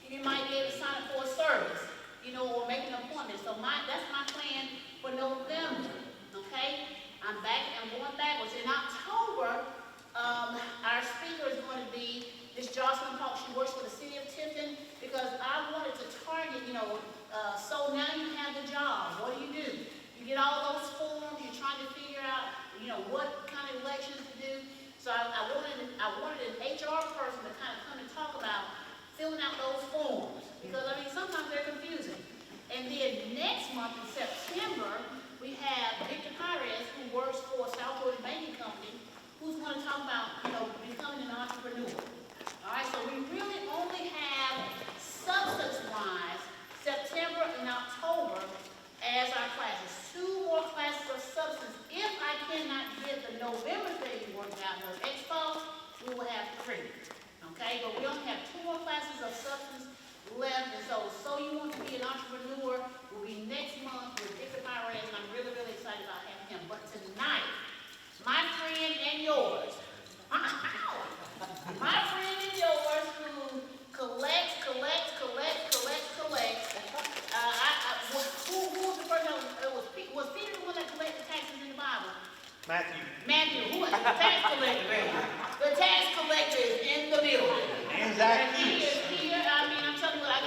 You might be able to sign up for a service, you know, or make an appointment. So that's my plan for November, okay? I'm going backwards. In October, our speaker is going to be Miss Jocelyn Park. She works for the city of Tifton, because I wanted to target, you know, so now you have the job. What do? You get all those forms, you're trying to figure out, you know, what kind of elections to do. So I wanted an HR person to kind of come and talk about filling out those forms, because I mean sometimes they're confusing. And then next month in September, we have Victor Pires, who works for South Georgia Banking Company, who's going to talk about, you know, becoming an entrepreneur. All right, so we really only have substance-wise September and October as our classes. 2 more classes of substance. If I cannot get the November thing worked out, those expos, we will have 3. Okay, but we only have 2 more classes of substance left, and so you want to be an entrepreneur will be next month with Victor Pires, and I'm really, really excited about having him. But tonight, my friend and yours, my friend and yours, who collects. Who was the person that was Peter the one that collected taxes in the Bible? Matthew, who is the tax collector? The tax collector is in the building. Exactly. And he is here. I mean, I'm telling you what, I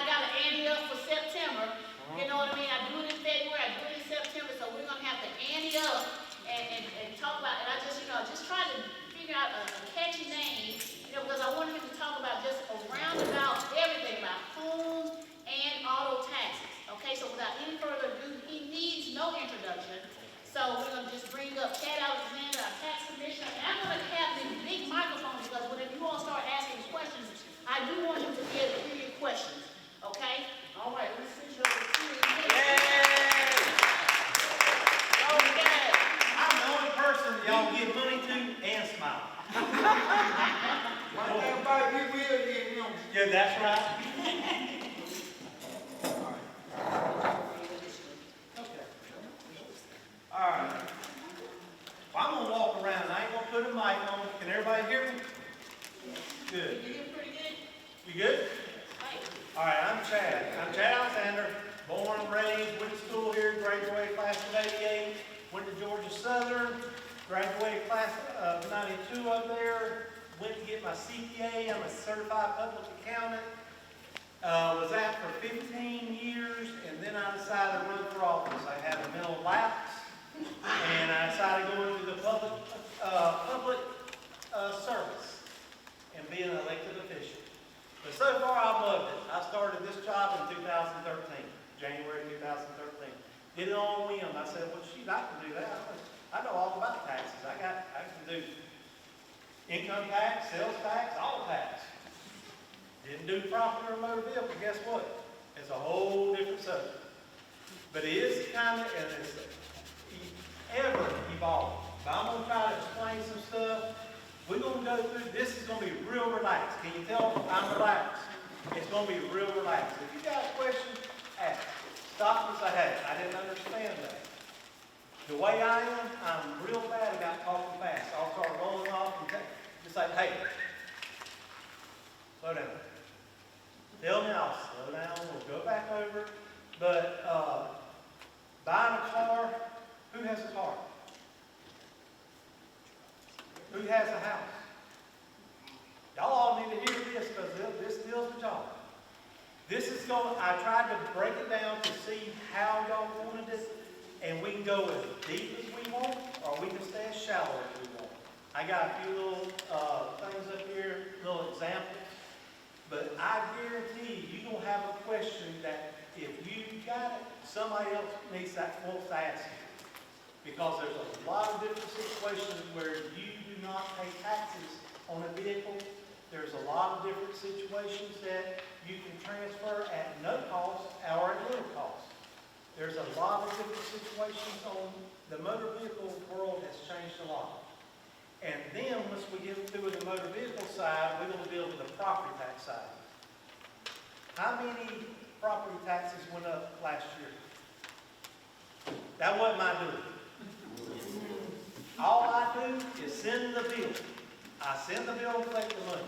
got to ante up for September. You know what I mean? I do it in February, I do it in September, so we're going to have to ante up and talk about it. I just, you know, just try to figure out a catchy name, you know, because I want him to talk about just around about everything about home and auto taxes. Okay, so without any further ado, he needs no introduction. So we're going to just bring up Chad Alexander, our tax commissioner, and I'm going to have this big microphone, because whenever you all start asking questions, I do want you to be able to hear your questions. Okay? All right, let's switch over to you. Okay. I'm the only person y'all give money to and smile. Yeah, that's right. All right. Well, I'm going to walk around. I ain't going to put a mic on. Can everybody hear me? Good. You hear pretty good? You good? Right. All right, I'm Chad. I'm Chad Alexander. Born and raised, went to school here, graduated class of 88. Went to Georgia Southern, graduated class of 92 up there. Went to get my CPA. I'm a certified public accountant. Was at for 15 years, and then I decided to run for office. I had a mental lapse, and I decided to go into the public service and be an elected official. But so far, I've loved it. I started this job in 2013, January 2013. Did it on a whim. I said, well, shoot, I can do that. I know all about taxes. I can do income tax, sales tax, all tax. Didn't do property or motor vehicle. Guess what? It's a whole different subject. But it is kind of, and it's ever evolving. But I'm going to try to explain some stuff. We're going to go through, this is going to be real relaxed. Can you tell I'm relaxed? It's going to be real relaxed. If you got questions, ask. Stop and say, hey, I didn't understand that. The way I am, I'm real bad about talking fast. I'll start rolling off and just say, hey, slow down. Tell me I'll slow down. We'll go back over. But buying a car, who has a car? Who has a house? Y'all all need to hear this, because this deals with y'all. This is going, I tried to break it down to see how y'all wanted it, and we can go as deep as we want, or we can stay as shallow as we want. I got a few little things up here, little examples, but I guarantee you're going to have a question that if you got it, somebody else wants to ask you. Because there's a lot of different situations where you do not pay taxes on a vehicle. There's a lot of different situations that you can transfer at no cost or at little cost. There's a lot of different situations on the motor vehicle world has changed a lot. And then once we get through the motor vehicle side, we're going to deal with the property tax side. How many property taxes went up last year? That wasn't my doing. All I do is send the bill. I send the bill and collect the money.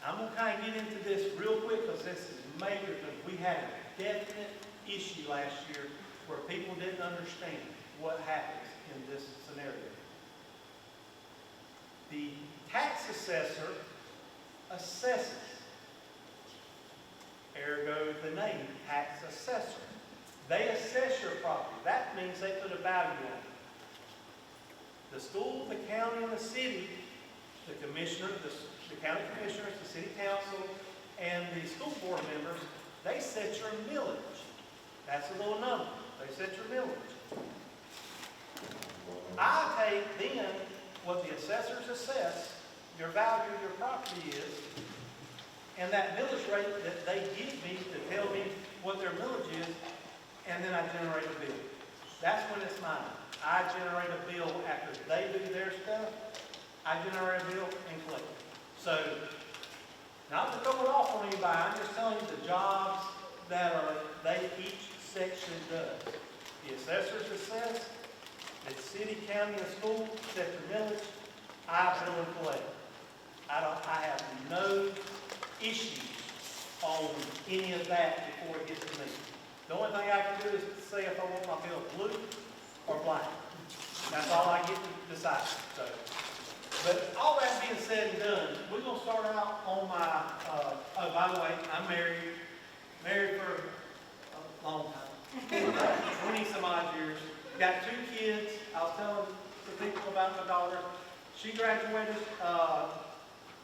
I'm gonna kind of get into this real quick because this is major, because we had a definite issue last year where people didn't understand what happens in this scenario. The tax assessor assesses. Ergo the name, tax assessor. They assess your property. That means they put a value on it. The school, the county, and the city, the commissioner, the county commissioners, the city council, and the school board members, they set your millage. That's a little number. They set your millage. I take then what the assessors assess, your value of your property is, and that millage rate that they give me to tell me what their millage is, and then I generate a bill. That's when it's mine. I generate a bill after they do their stuff. I generate a bill and collect it. So, not to throw it off on anybody, I'm just telling you the jobs that each section does. The assessors assess, the city, county, and school set the millage. I bill and collect. I have no issues on any of that before it gets to me. The only thing I can do is say if I want my bill blue or black. That's all I get to decide. So, but all that being said and done, we're going to start out on my, oh, by the way, I'm married for a long time, 20 some odd years. Got 2 kids. I was telling the people about my daughter. She graduated,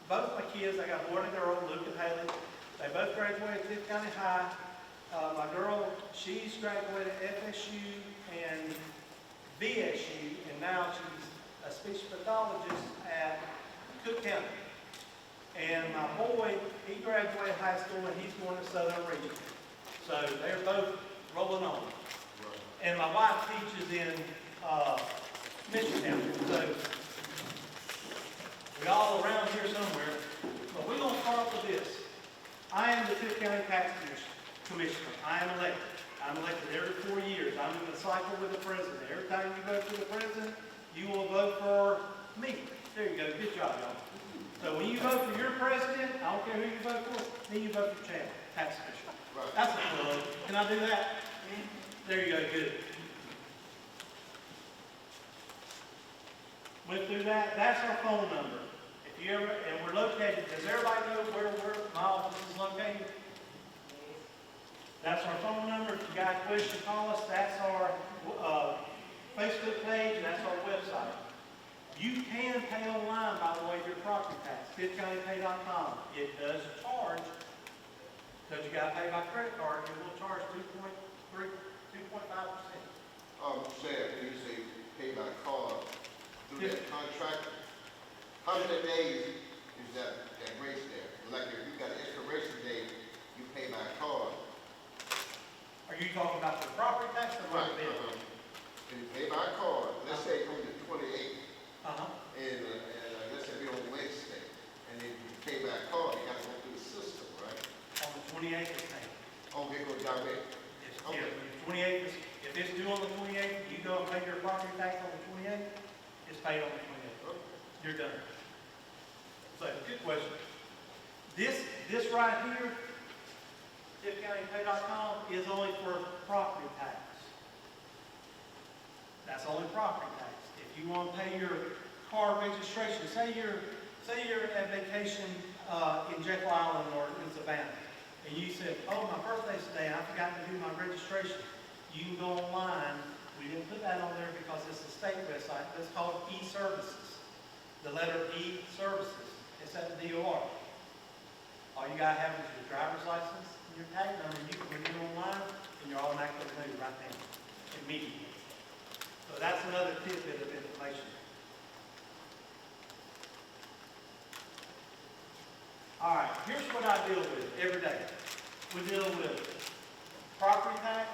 both my kids, I got a boy and a girl, Luke and Haley. They both graduated Tift County High. My girl, she's graduated FSU and VSU, and now she's a speech pathologist at Cook County. And my boy, he graduated high school and he's going to Southern Region. So they're both rolling on. And my wife teaches in Mission County. So we all around here somewhere. But we're going to start with this. I am the Tift County Tax Commissioner. I am elected. I'm elected every 4 years. I'm in the cycle with the president. Every time you vote for the president, you will vote for me. There you go. Good job, y'all. So when you vote for your president, I don't care who you vote for, then you vote for Chad, tax commissioner. Right. That's a plug. Can I do that? There you go. Good. Went through that. That's our phone number. If you ever, and we're located, does everybody know where my office is located? That's our phone number. If you got a question, call us. That's our Facebook page, and that's our website. You can pay online, by the way, your property tax, tiftcountypay.com. It does charge, because you got to pay by credit card, it will charge 2.5%. Chad, when you say pay by card, through that contract, how many days is that grace there? Like if you got an expiration date, you pay by card. Are you talking about the property tax or the bill? And you pay by card, let's say on the 28th, Uh-huh. and let's say we're on Wednesday, and then you pay by card, you gotta go through the system, right? On the 28th is paid. Oh, they go direct. Yes, Okay. yeah, the 28th is, if it's due on the 28th, you go and pay your property tax on the 28th, it's paid on the 28th. Okay. You're done. So, good question. This right here, tiftcountypay.com, is only for property tax. That's only property tax. If you want to pay your car registration, say you're at vacation in Jekyll Island or in Savannah, and you said, oh, my birthday's today, I forgot to do my registration. You can go online. We didn't put that on there because it's a state website. It's called e-services. The letter E, services. It's at the DOR. All you gotta have is your driver's license and your tag number. You can read it online, and you're automatically renewed right then, immediately. So that's another tidbit of information. All right, here's what I deal with every day. We deal with property tax,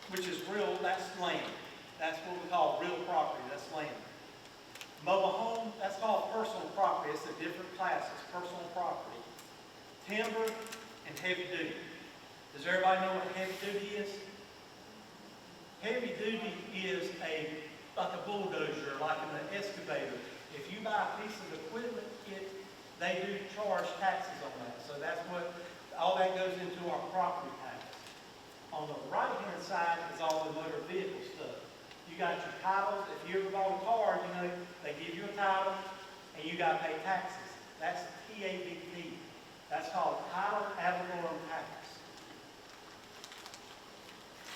which is real, that's land. That's what we call real property, that's land. Mobile home, that's called personal property. It's a different class, it's personal property. Timber and heavy duty. Does everybody know what heavy duty is? Heavy duty is like a bulldozer, like an excavator. If you buy a piece of equipment, they do charge taxes on that. So that's what, all that goes into our property tax. On the right-hand side is all the motor vehicle stuff. You got your titles. If you ever bought a car, you know, they give you a title and you got to pay taxes. That's TABT. That's called title ad valorem tax.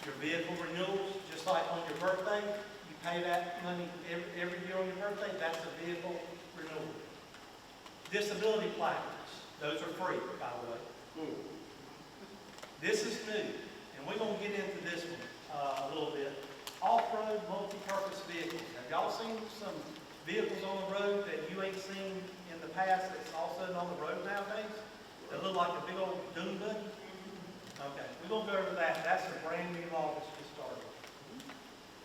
Your vehicle renewals, just like on your birthday, you pay that money every year on your birthday. That's a vehicle renewal. Disability placards, those are free, by the way. This is new, and we're going to get into this one a little bit. Off-road multi-purpose vehicles. Have y'all seen some vehicles on the road that you ain't seen in the past that's also on the road nowadays? That look like a big old dune buggy? Okay, we're going to go over that. That's a brand new law that's just started.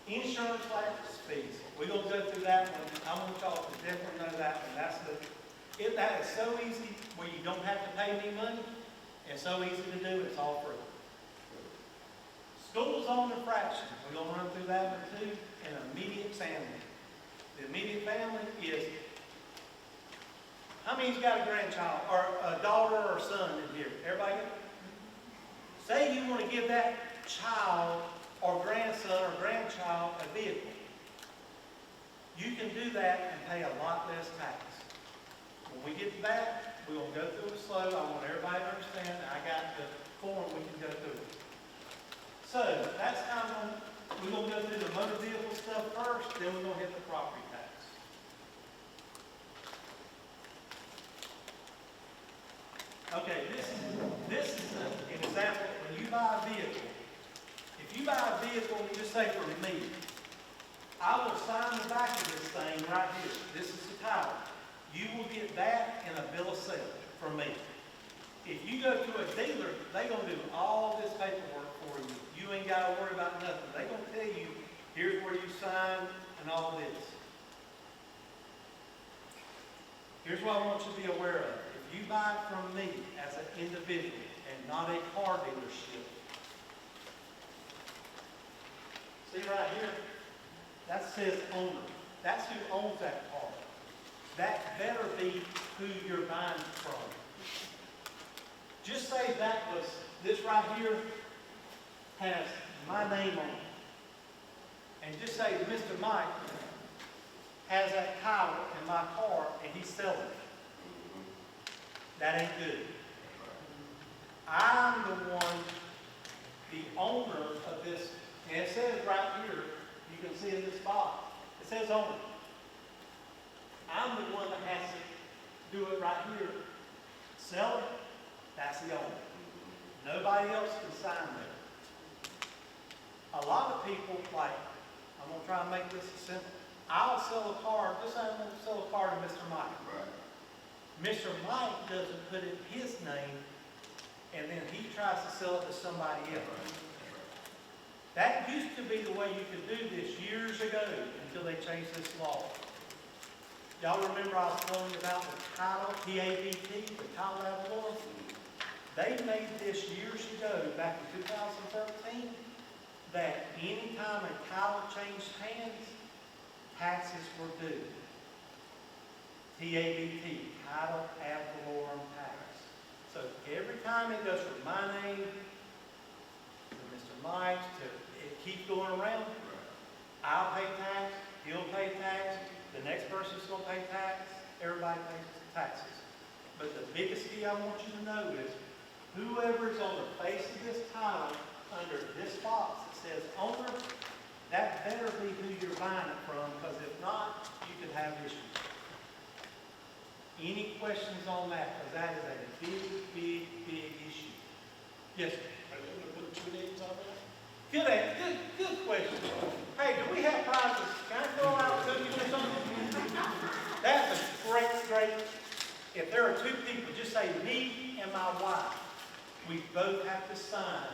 Insurance lapse fees. We're going to go through that one. I want y'all to definitely know that one. That is so easy where you don't have to pay any money. It's so easy to do. It's all free. School zone infraction. We're going to run through that one too. And immediate family. The immediate family is, how many's got a grandchild or a daughter or a son in here? Everybody? Say you want to give that child or grandson or grandchild a vehicle. You can do that and pay a lot less tax. When we get to that, we're going to go through it slow. I want everybody to understand. I got the form we can go through. So that's kind of, we're going to go through the motor vehicle stuff first, then we're going to hit the property tax. Okay, this is an example. When you buy a vehicle, if you buy a vehicle, just say for me, I will sign the back of this thing right here. This is the title. You will get that in a bill of sale from me. If you go to a dealer, they're going to do all this paperwork for you. You ain't got to worry about nothing. They're going to tell you, here's where you sign and all this. Here's what I want you to be aware of. If you buy from me as an individual and not a car dealership, see right here, that says owner. That's who owns that car. That better be who you're buying from. Just say that was, this right here has my name on it. And just say Mr. Mike has that title in my car and he's selling it. That ain't good. I'm the one, the owner of this, and it says right here, you can see in this box, it says owner. I'm the one that has to do it right here. Sell it, that's the owner. Nobody else can sign there. A lot of people, like, I'm going to try and make this simple. I'll sell a car, just say I'm going to sell a car to Mr. Mike. Right. Mr. Mike doesn't put it in his name, and then he tries to sell it to somebody else. That used to be the way you could do this years ago until they changed this law. Y'all remember I was telling you about the title, TABT, the title ad valorem? They made this years ago, back in 2013, that any time a title changed hands, taxes were due. TABT, title ad valorem tax. So every time it goes from my name to Mr. Mike's, it keeps going around. I'll pay tax, he'll pay tax, the next person's going to pay tax, everybody pays taxes. But the biggest key I want you to know is whoever's on the face of this title under this box that says owner, that better be who you're buying it from, because if not, you could have issues. Any questions on that? Because that is a big, big, big issue. Yes, sir. Are they going to put 2 names on there? Good question. Hey, do we have prizes? Can I go out and cookies or something? That's a great, if there are 2 people, just say me and my wife. We both have to sign.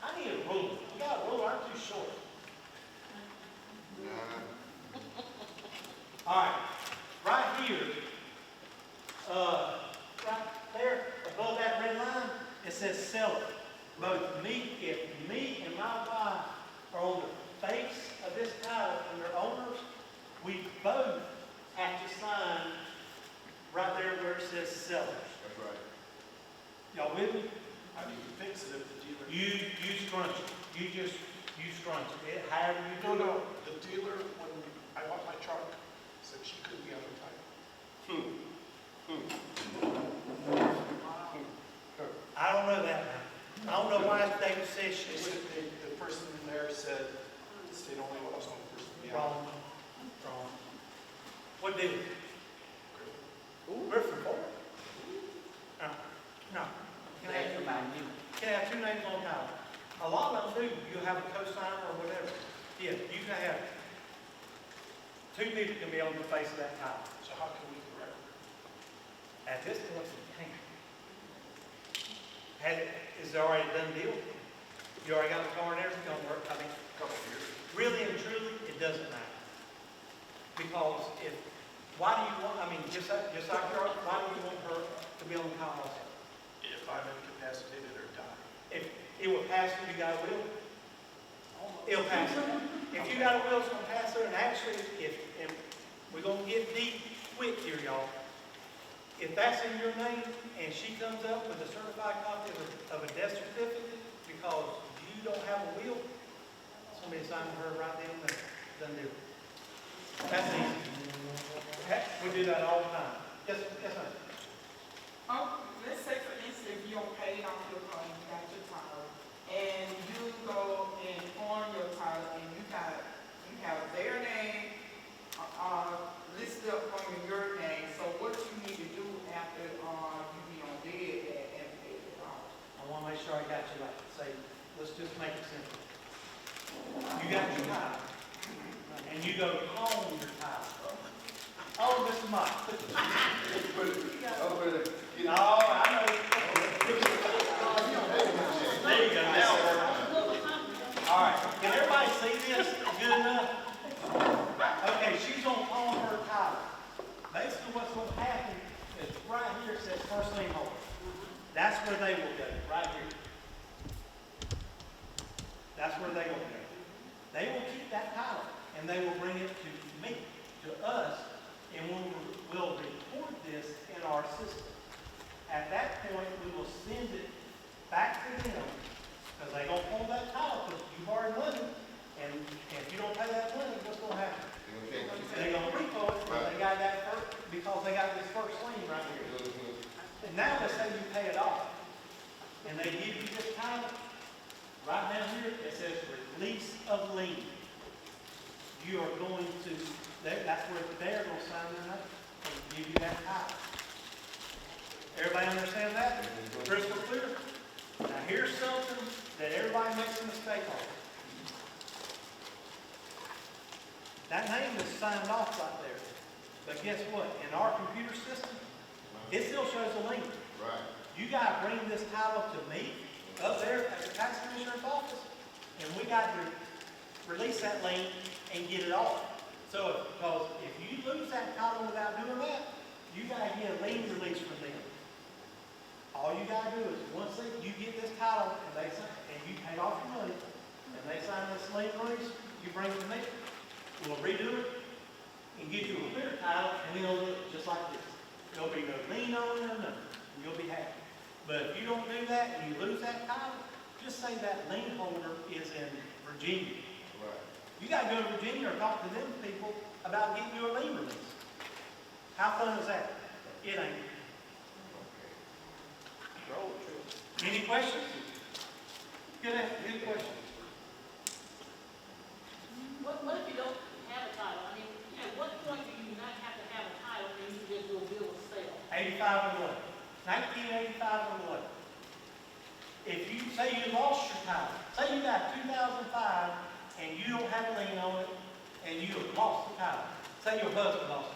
I need a ruler. You got a ruler? I'm too short. All right. Right here, right there, above that red line, it says seller. Both me, if me and my wife are on the face of this title and they're owners, we both have to sign right there where it says sellers. That's right. Y'all with me? How do you fix it if the dealer? You scrunch it. You scrunch it. However you do No, it. the dealer, when I bought my truck, said she couldn't be on the title. I don't know that now. I don't know why David says She she's said, the person in there said, state only was on the person to be on. wrong. Wrong. What did it? Griffin Ford? No. No. Can I have two names on title? A lot of them do. You have a co-signer or whatever. Yeah, you can have two people can be on the face of that title. So how can we correct it? At this point, you can't. Is it already a done deal? You already got the car and everything gonna work? I mean, Couple of years. really and truly, it doesn't matter. Because why do you want, I mean, just like your, why do you want her to be on the title also? If I'm incapacitated or die. If it will pass through, you got a will? It'll pass through. If you got a will, it's gonna pass through, and actually, if we're gonna get deep quick here, y'all. If that's in your name, and she comes up with a certified copy of a death certificate, because you don't have a will, somebody sign her right then and there, done deal. That's easy. Heck, we do that all the time. Yes, ma'am. Let's say for instance, you don't pay off your car, you got your title, and you go and form your title, and you have their name, listed up under your name, so what you need to do after, you be on dead and pay it off? I want to make sure I got you right. Say, let's just make it simple. You got your title, and you go home your title. Oh, Mr. Mike. Oh, I know. There you go. Now, all right. Can everybody see this? Good enough? Okay, she's gonna call her title. Basically, what's gonna happen is right here it says first name holder. That's where they will go, right here. That's where they will go. They will keep that title, and they will bring it to me, to us, and we'll record this in our system. At that point, we will send it back to them, because they're gonna hold that title, because you borrowed money, and if you don't pay that money, what's gonna happen? They're gonna repo it, because they got that first, because they got this first lien right here. And now let's say you pay it off, and they give you this title, right down here, it says release of lien. You are going to, that's where they're going to sign their name and give you that title. Everybody understand that? Crystal clear? Now here's something that everybody makes a mistake on. That name is signed off right there. But guess what? In our computer system, it still shows a lien. Right. You got to bring this title to me up there at the tax commissioner's office, and we got to release that lien and get it off. So, because if you lose that title without doing that, you got to get a lien release from them. All you got to do is once you get this title and they sign, and you pay off your money, and they sign this lien release, you bring it to me. We'll redo it and get you a clear title, and then it'll look just like this. There'll be no lien on it or nothing. You'll be happy. But if you don't do that and you lose that title, just say that lien holder is in Virginia. Right. You got to go to Virginia or talk to them people about getting you a lien release. How fun is that? It ain't. Any questions? Good question. What if you don't have a title? I mean, at what point do you not have to have a title and you just do a bill of sale? 85 and 11. 1985 and 11. If you say you lost your title, say you got 2005 and you don't have a lien on it and you have lost the title. Say your husband lost it.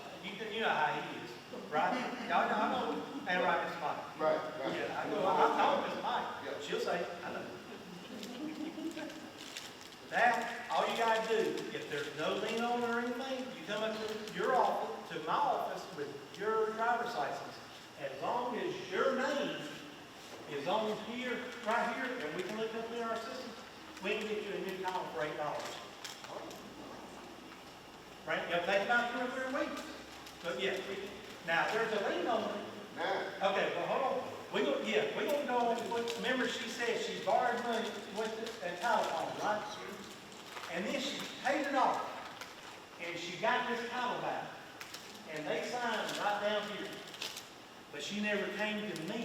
You know how he is, right? Y'all know, I know. And right, Miss Mike. Right. Yeah, I know. I know Miss Mike. Yeah. She'll say, I know. That, all you gotta do, if there's no lien on it or anything, you come up to your office, to my office with your driver's license. As long as your name is on here, right here, and we can look up in our system, we can get you a new title for $8. Right? It'll take about 2 or 3 weeks. But yeah, Now, if there's a lien on it, Now, okay, well, hold on. We gonna go on, remember she said she borrowed money with that title company, right? And then she paid it off, and she got this title back, and they signed right down here. But she never came to me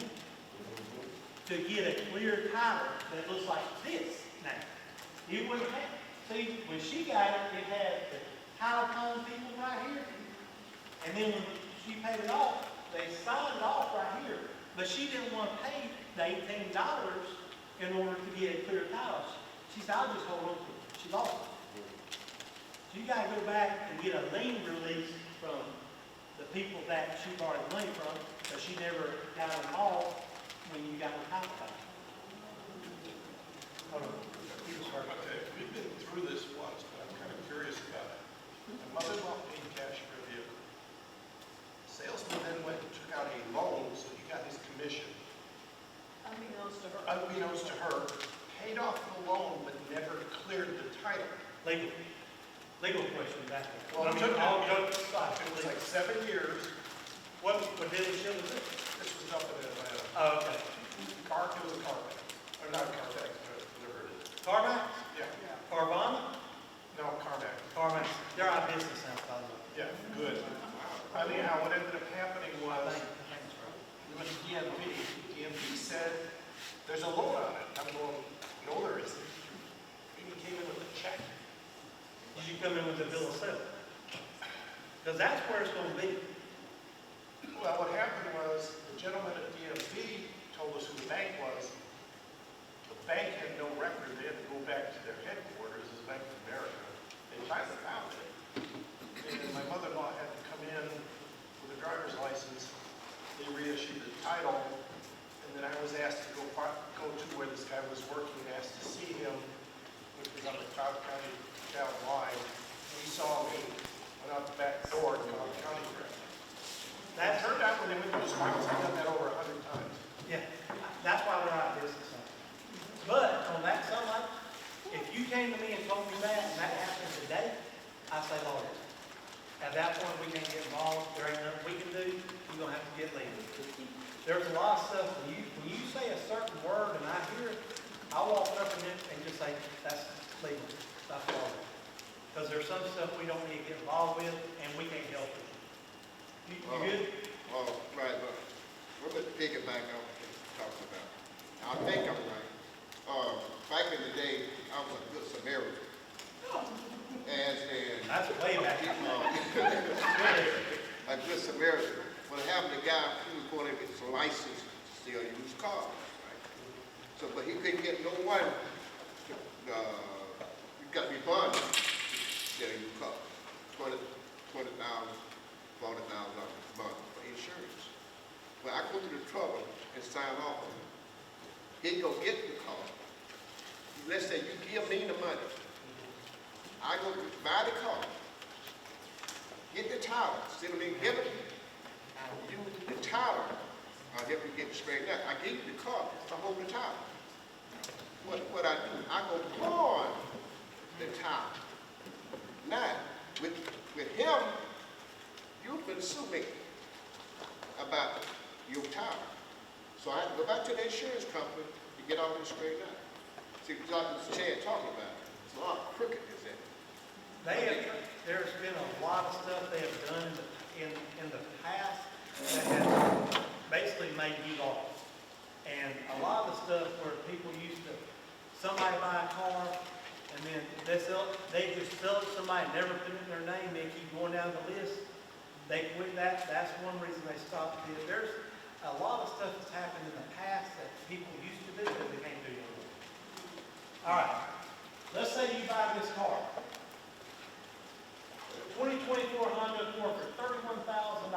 to get a clear title that looks like this now. It wouldn't have, see, when she got it, it had the title company people right here, and then when she paid it off, they signed it off right here. But she didn't want to pay the $18 in order to get a clear title. She said, I'll just hold on to it. She lost it. So you gotta go back and get a lien release from the people that she borrowed the money from, but she never got them all when you got the title back. Hold on. You was first. Okay, we've been through this once, but I'm kind of curious about it. My mother-in-law paid cash for a vehicle. Salesman then went and took out a loan, so he got his commission. Unbeknownst to her. Unbeknownst to her, paid off the loan, but never cleared the title. Legal question back there. Well, I mean, took all it- jokes aside, It was like 7 years. what dealership was it? This was up in Atlanta. Oh, okay. It was a Carfax, or not Carfax, but whatever it is. Carmax? Yeah, Carvana? no, Carmax. Carmax. They're our business now, by the way. Yeah, good. Anyhow, what ended up happening was, Thanks, bro. we went to DMV. DMV said, there's a loan on it. I'm going, no, there isn't. And he came in with a check. You should come in with a bill of sale. Because that's where it's gonna be. Well, what happened was, the gentleman at DMV told us who the bank was. The bank had no record. They had to go back to their headquarters as Bank of America. They finally found it. And my mother-in-law had to come in with a driver's license. They reissued the title. And then I was asked to go to where this guy was working, asked to see him, which was on the Cobb County town line. He saw me, went out the back door to Cobb County Fair. That turned out when they went to his house, I've done that over 100 times. Yeah, that's why we're out of business. But on that sunlight, if you came to me and told me that, and that happened today, I say, Lord, at that point, we can't get involved, there ain't nothing we can do, you're gonna have to get legal. There's a lot of stuff, when you say a certain word and I hear it, I'll walk up and just say, that's legal, that's law. Because there's some stuff we don't need to get involved with, and we can't help it. You good? oh, right, but we're going to piggyback on what you're talking about. I think I'm right. Back in the day, I was a good Samaritan. As in, That's way back. a good Samaritan. What happened, the guy, he was going to get some license to steal used cars, right? So, but he couldn't get no one, you got to be bonded to steal a used car. $20,000, $40,000 a month for insurance. Well, I go through the trouble and sign off on it. He go get the car. Let's say you give me the money. I go buy the car, get the title, instead of me giving you the title, I'll help you get it straightened out. I give you the car to hold the title. What I do, I go pawn the title. Now, with him, you can sue me about your title. So I have to go back to the insurance company to get all this straightened out. See, what Mr. Chad talking about, it's a lot of crookedness in it. There's been a lot of stuff they have done in the past that has basically made you lost. And a lot of the stuff where people used to, somebody buy a car, and then they just sell it to somebody, never put in their name, they keep going down the list. They quit that, that's one reason they stopped it. There's a lot of stuff that's happened in the past that people used to do that they can't do anymore. All right, let's say you buy this car. 2024 Honda Accord for $31,000.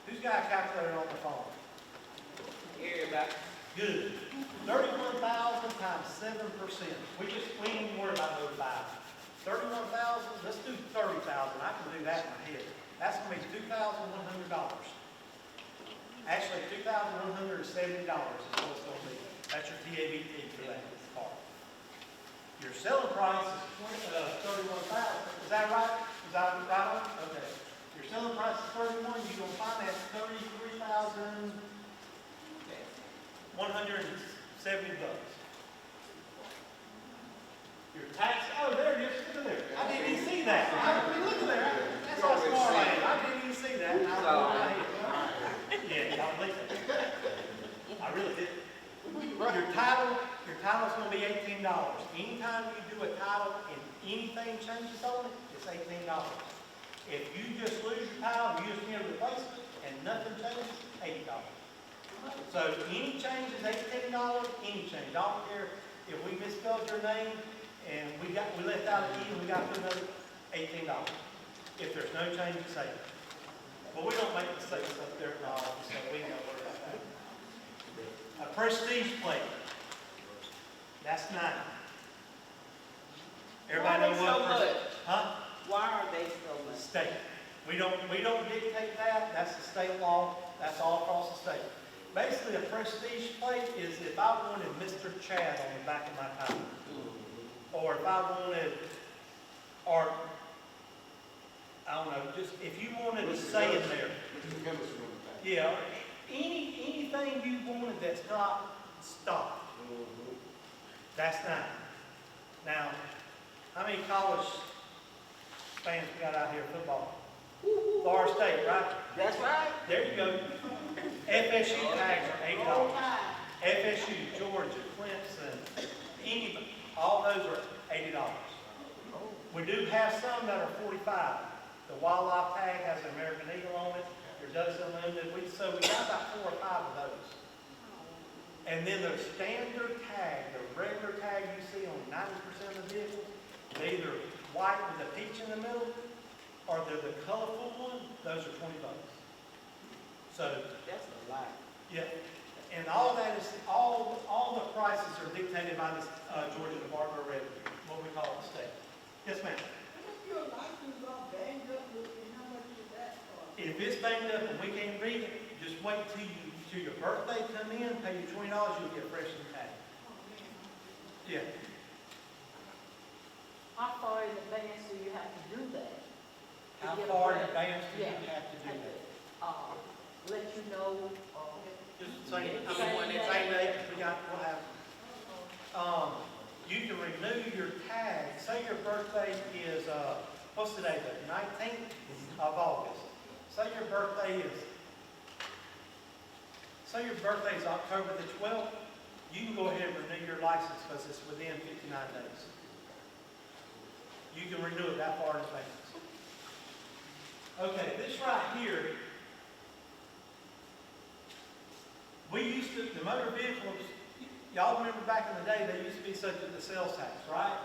Who's got a calculator on the phone? Everybody. Good. 31,000 times 7%. We ain't even worried about those five. 31,000, let's do 30,000. I can do that in my head. That's gonna be $2,100. Actually, $2,170 is what it's gonna be. That's your TABT for that car. Your selling price is 31,000. Is that right? Is that right on? Okay. Your selling price is 31, you're gonna finance $33,170. Your tax, oh, there it is, look at there. I didn't even see that. Look at there. That's how smart I am. I didn't even see that. And I was going my head. Yeah, y'all believe that? I really did. Your title's gonna be $18. Anytime you do a title and anything changes on it, it's $18. If you just lose your title, you just need a replacement, and nothing changes, $80. So any change is $18, any change. I don't care if we misspelled your name and we left out an E and we got to another $18. If there's no change, it's $80. But we don't make mistakes up there at all, so we ain't gotta worry about that. A prestige plate. That's $90. Everybody know what? Huh? Why are they so much? State. We don't dictate that. That's the state law. That's all across the state. Basically, a prestige plate is if I wanted Mr. Chad on the back of my title, or if I wanted, or I don't know, just if you wanted to say in there, yeah, anything you wanted that's not stock. That's $90. Now, how many college fans we got out here in football? Florida State, right? That's right. There you go. FSU tags are $80. FSU, Georgia, Clemson, all those are $80. We do have some that are $45. The wildlife tag has an American Eagle on it. Your Ducks Unlimited. So we got about 4 or 5 of those. And then the standard tag, the regular tag you see on 90% of the vehicles, they're either white with a peach in the middle, or they're the colorful one. Those are $20. So That's a lot. yeah, and all that is all the prices are dictated by the Georgia Department of Revenue, what we call the state. Yes, ma'am. If your license all banged up, how much is that for? If it's banged up and we can't read it, just wait till your birthday come in, pay you $20, you'll get fresh and tag. Yeah. How far in advance do you have to do that? To How get a far in grant? advance do you Yeah. have to do that? Let you know, Just say, I mean, when it's same day, we'll have. You can renew your tag. Say your birthday is, what's today, the 19th of August. Say your birthday is October the 12th. You can go ahead and renew your license because it's within 59 days. You can renew it that far in advance. Okay, this right here, we used to, the motor vehicles, y'all remember back in the day, they used to be subject to the sales tax, right?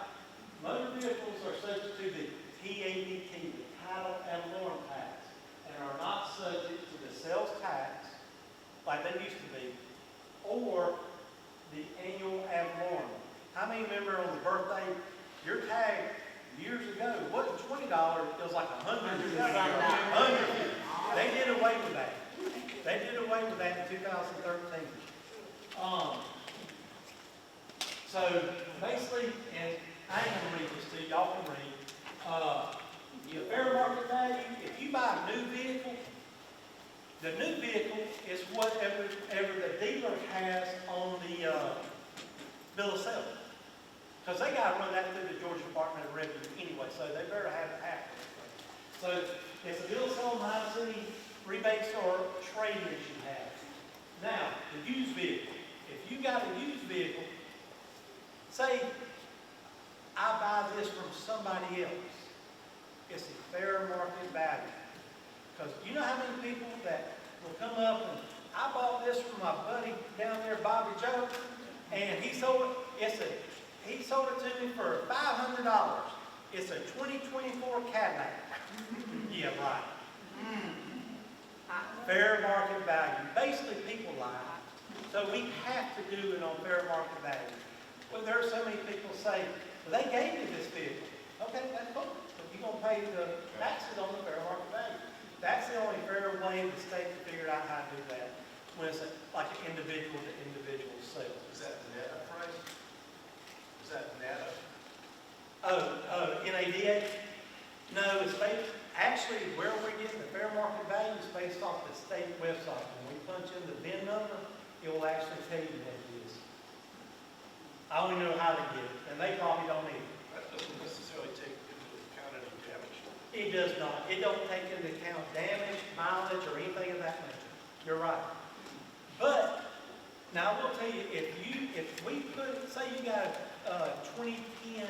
Motor vehicles are subject to the TABT, the title ad valorem tax, and are not subject to the sales tax, like they used to be, or the annual ad valorem. How many remember on the birthday, your tag years ago wasn't $20, it was like $100. They did away with that. They did away with that in 2013. So basically, and I ain't gonna read this to you, y'all can read. The fair market value, if you buy a new vehicle, the new vehicle is whatever the dealer has on the bill of sale. Because they got to run that through the Georgia Department of Revenue anyway, so they better have it happen. So it's a bill of sale minus any rebates or trade-ins you have. Now, the used vehicle. If you got a used vehicle, say I buy this from somebody else, it's a fair market value. Because you know how many people that will come up and I bought this from my buddy down there, Bobby Joe, and he sold it to me for $500. It's a 2024 Cadillac. Yeah, right. Fair market value. Basically, people lie. So we have to do it on fair market value. Well, there are so many people say, well, they gave me this vehicle. Okay, that's cool. But you're going to pay the taxes on the fair market value. That's the only fair way the state can figure out how to do that when it's like an individual to individual sale. Is that the NADA price? Is that NADA? NADA? No, it's based, Actually, where we're getting the fair market value is based off the state website. When we punch in the VIN number, it will actually tell you what it is. I only know how to get it, and they probably don't either. That doesn't necessarily take into account any damage. It does not. It don't take into account damage, mileage, or anything of that nature. You're right. But, now I will tell you, if we put, say you got a 2010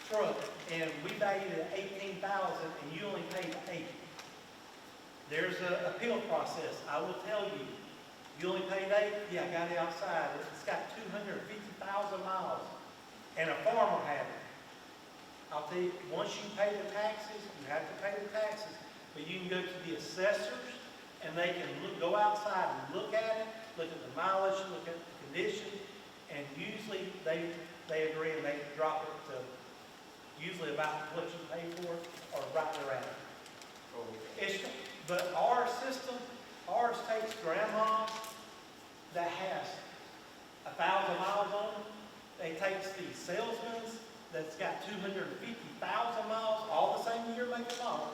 truck, and we valued it at $18,000, and you only paid $8,000, there's an appeal process. I will tell you, you only paid $8,000, yeah, I got it outside. It's got 250,000 miles, and a farmer had it. I'll tell you, once you pay the taxes, you have to pay the taxes, but you can go to the assessors, and they can go outside and look at it, look at the mileage, look at the condition, and usually they agree and they drop it to usually about what you pay for it, or right around it. But our system, ours takes grandma that has 1,000 miles on it. It takes the salesman's that's got 250,000 miles, all the same year, make, and model.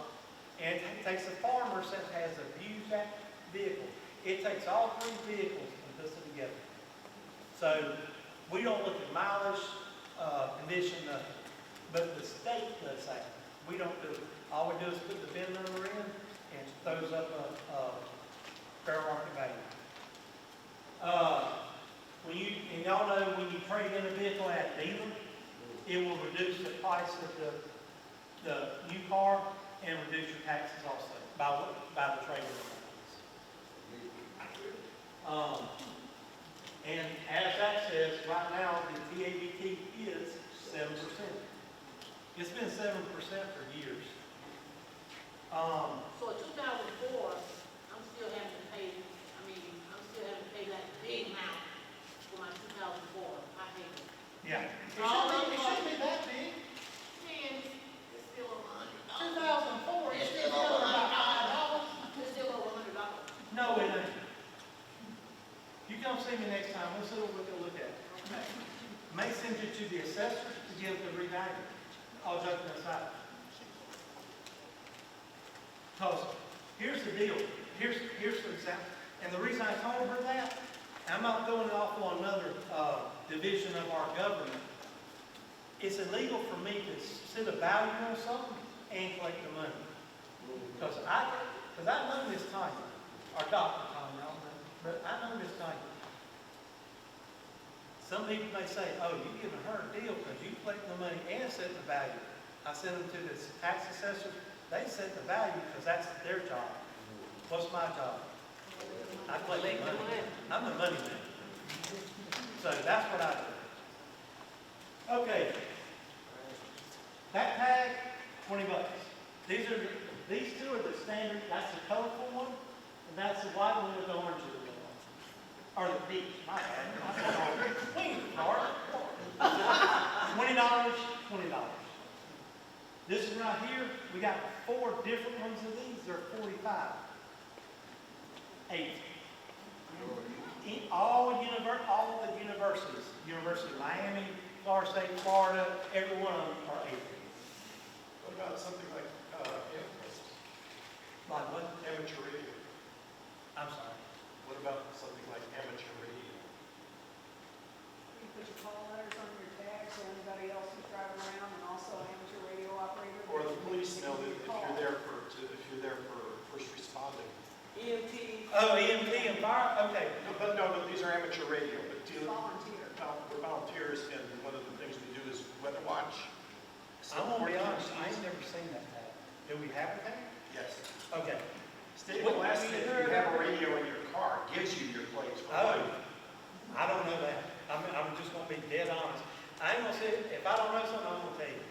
And it takes a farmer that has abused that vehicle. It takes all three vehicles and puts it together. So we don't look at mileage, condition, nothing. But the state does that. We don't do it. All we do is put the VIN number in and it throws up a fair market value. And y'all know when you trade in a vehicle at a dealer, it will reduce the price of the new car and reduce your taxes also by the trade-in. And as that says, right now the TABT is 7%. It's been 7% for years. So in 2004, I'm still having to pay, that big amount for my 2004. I hate it. Yeah. It All shouldn't those be that big. Man, it's still over $100. 2004, it's It's still still over about $5. It's still over $100. No, it ain't. You come see me next time, let's see what we're gonna look at. Okay. May send you to the assessor to give the revalue. All joking aside. Because here's the deal. Here's the example. And the reason I told her that, I'm not throwing it off on another division of our government. It's illegal for me to set a value on something and collect the money. Because I know Miss Tanya, or Dr. Tanya, I don't know, but I know Miss Tanya. Some people may say, oh, you're giving her a deal because you collect the money and set the value. I send them to the tax assessor. They set the value because that's their job. What's my job? I collect the money. I'm the money man. So that's what I do. Okay. That tag, $20. These two are the standard. That's the colorful one, and that's the white one with the orange in the middle. Or the peach. My bad. Clean card. $20, $20. This one right here, we got 4 different ones of these. They're 45. 8. All the universities, University of Miami, Florida State, Florida, every one of them are 8. What about something like amateurs? Like what? Amateur radio. I'm sorry. What about something like amateur radio? You put your call letters on your tag so anybody else who's driving around, and also amateur radio operator. Or the police know that if you're there for first responding. EMT. Oh, EMT and fire? Okay. No, but these are amateur radio. But Volunteer. we're volunteers, and one of the things we do is weather watch. I'm gonna be honest, I ain't never seen that tag. Do we have a tag? Yes. Okay. State of Alaska, if you have a radio in your car, it gives you your plates. Oh, I don't know that. I'm just gonna be dead honest. I ain't gonna say, if I don't know something, I'm gonna tell you.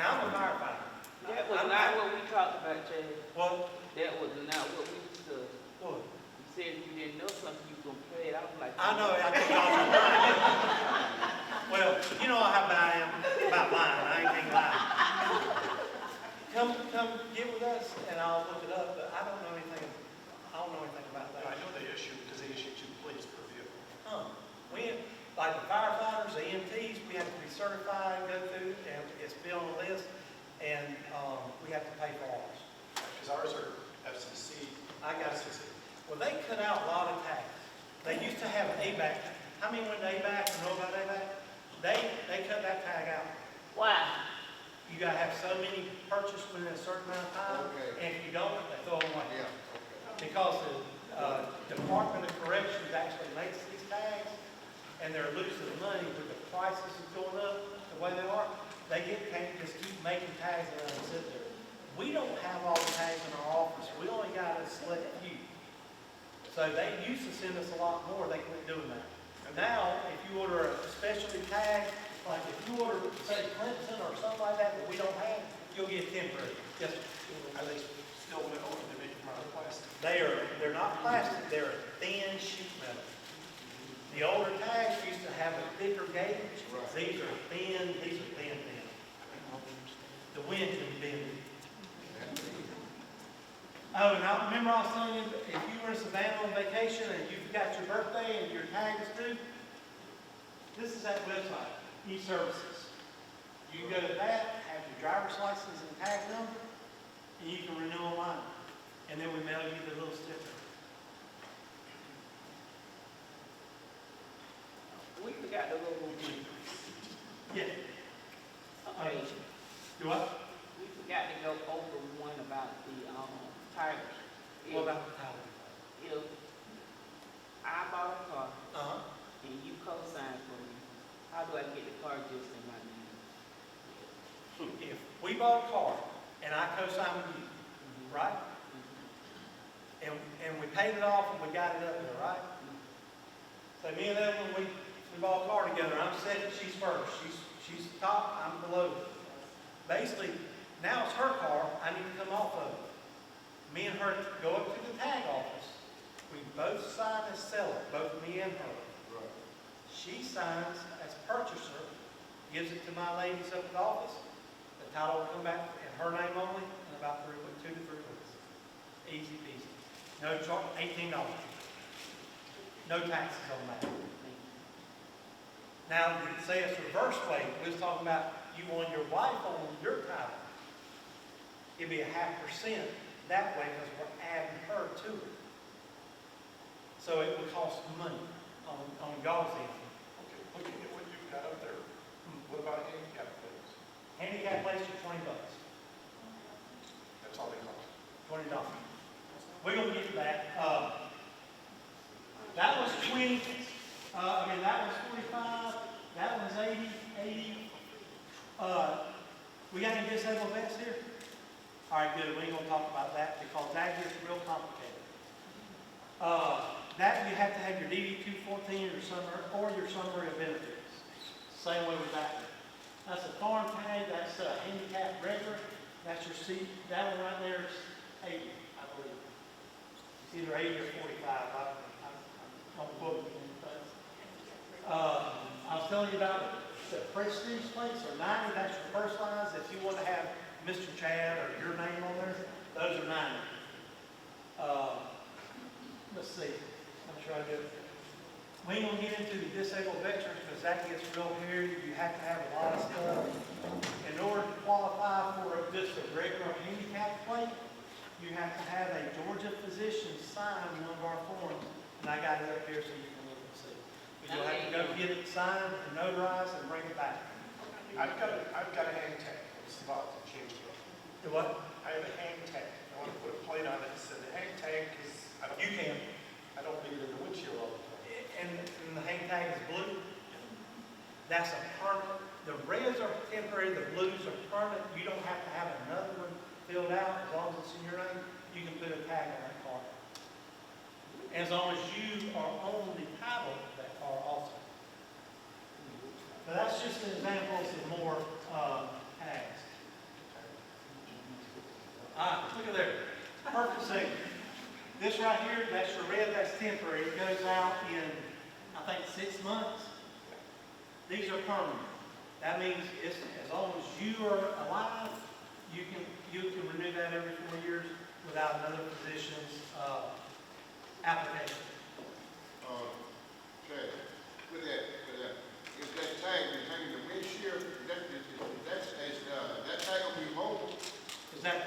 Now I'm a firefighter. That was not what we talked about, Jay. Well, That was not what we discussed. look, You said you didn't know something, you was gonna play it. I was like, I know, I think I was lying. Well, you know how bad I am about lying. I ain't gonna lie. Come get with us and I'll look it up, but I don't know anything about I that. know they issue, because they issue 2 plates per vehicle. Like the firefighters, the EMTs, we have to be certified, go through, and it's been on the list. And we you have to pay for ours. Because ours are FCC. I got it. Well, they cut out a lot of tags. They used to have ABAC. How many went to ABAC and know about ABAC? They cut that tag out. Why? You gotta have so many purchased within a certain amount of time, Okay. and if you don't, they throw them away. Yeah, okay. Because the Department of Corrections actually makes these tags, and they're losing money with the prices is going up the way they are. Can't just keep making tags and let them sit there. We don't have all the tags in our office. We only got a select few. So they used to send us a lot more. They quit doing that. And now, if you order a specialty tag, like if you order, say, Clemson or something like that we don't have, you'll get temporary. Yes, sir. Are they still metal or they make them out of plastic? They're not plastic, they're a thin sheet metal. The older tags used to have a thicker gauge. Right. These are thin. The wind can bend it. Oh, and I remember I was telling you, if you were in Savannah on vacation and you've got your birthday and your tag is due, this is that website, e-services. You go to that, have your driver's license and tag number, and you can renew online. And then we mail you the little sticker. We forgot the little one. Yeah. Okay, Do what? we forgot to go over one about the, tires. What about the tag? If I bought a car Uh-huh. and you co-sign for me, how do I get the car just in my name? If we bought a car and I co-signed with you, right? And we paid it off and we got it up there, right? So me and them, when we bought a car together, I'm second, she's first. She's top, I'm below. Basically, now it's her car, I need to come off of it. Me and her go up to the tag office. We both sign as seller, both me and her. Right. She signs as purchaser, gives it to my ladies up at the office. The title will come back in her name only in about 2 to 3 weeks. Easy peasy. No charge, $18. No taxes on that. Now, say it's reverse way, we was talking about you want your wife on your title. It'd be 0.5% that way because we're adding her to it. So it would cost money on y'all's end. Okay, looking at what you've got up there, what about handicap plates? Handicap plates are $20. That's all they cost. $20. We're gonna get to that. That was 20, that was 45, that was 80. We got any disabled vets here? All right, good, we ain't gonna talk about that because that gets real complicated. That you have to have your DD 214 or your summary of benefits. Same way with that one. That's a farm tag, that's a handicap regular, that's your seat, that one right there is 80, I believe. It's either 80 or 45, I'm quoting you. I was telling you about the prestige plates are 90, that's your first lines. If you want to have Mr. Chad or your name on there, those are 90. Let's see, I'm trying to do it. We ain't gonna get into the disabled veterans because that gets real hairy. You have to have a lot of stuff. In order to qualify for just a regular handicap plate, you have to have a Georgia physician sign one of our forms. And I got it up here so you can look and see. But you'll have to go get it signed and notarized and bring it back. I've got a hang tag. It's about to change it. Do what? I have a hang tag. I want to put a plate on it that says the hang tag because You can. I don't leave it in the windshield all the time. And the hang tag is blue. That's a permanent. The reds are temporary, the blues are permanent. You don't have to have another one filled out. As long as it's in your name, you can put a tag on that car. As long as you are on the title of that car also. But that's just an example of some more tags. Look at there. Perfect signal. This right here, that's your red, that's temporary. It goes out in, I think, 6 months. These are permanent. That means it's, as long as you are alive, you can renew that every 4 years without another physician's application. Chad, with that, is that tag between the windshield, that tag will be mobile? Is that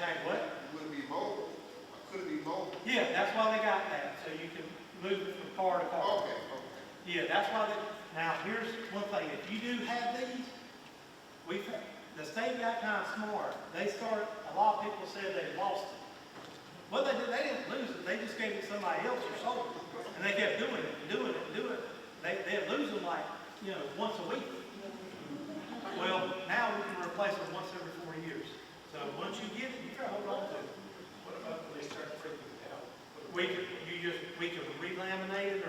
Yeah, that's why now here's one thing, if you do have these, the state got kind of smart. A lot of people said they lost it. Well, they didn't lose it, they just gave it to somebody else or sold it. And they kept doing it, and doing it, and doing it. They'd lose them like, once a week. Well, now we can replace them once every 4 years. So once you get it, you gotta hold on to it. What about when they start breaking it down? We can relaminate it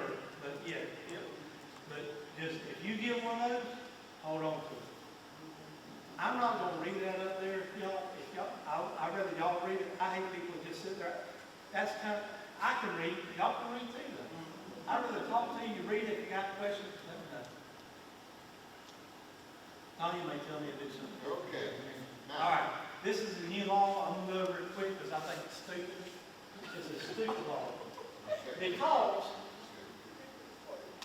but just, if you get one of those, hold on to it. I'm not gonna read that up there, I'd rather y'all read it. I hate people who just sit there. I can read, y'all can read too though. I'd rather talk to you, read it, if you got questions, let me know. Tony may tell me to do something. Okay. All right, this is a new law, I'm gonna go over it quick because I think it's stupid. It's a stupid law. Because,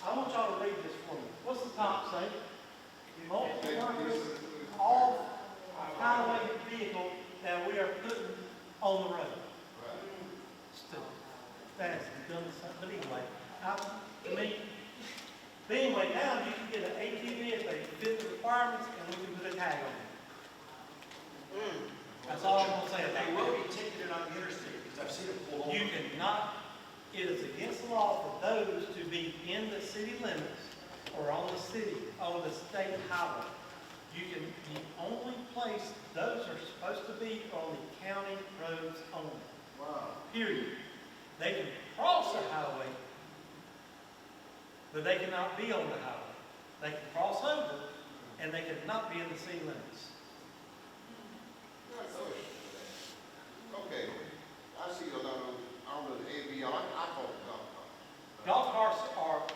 I want y'all to read this for me. What's the top say? Multiple purpose, all highway vehicle that we are putting on the road. Stupid. That's dumb as something. But anyway, but anyway, now you can get an ATV if they fit the requirements and we can put a tag on it. That's all I'm gonna say about They it. will be ticketed on the interstate, because I've seen them pull over. You cannot, it is against the law for those to be in the city limits or on the state highway. The only place those are supposed to be on the county roads only. Wow. Period. They can cross the highway, but they cannot be on the highway. They can cross over, and they cannot be in the city limits. Okay, I see a lot of, I don't know, the AV, I call it golf cart. Golf carts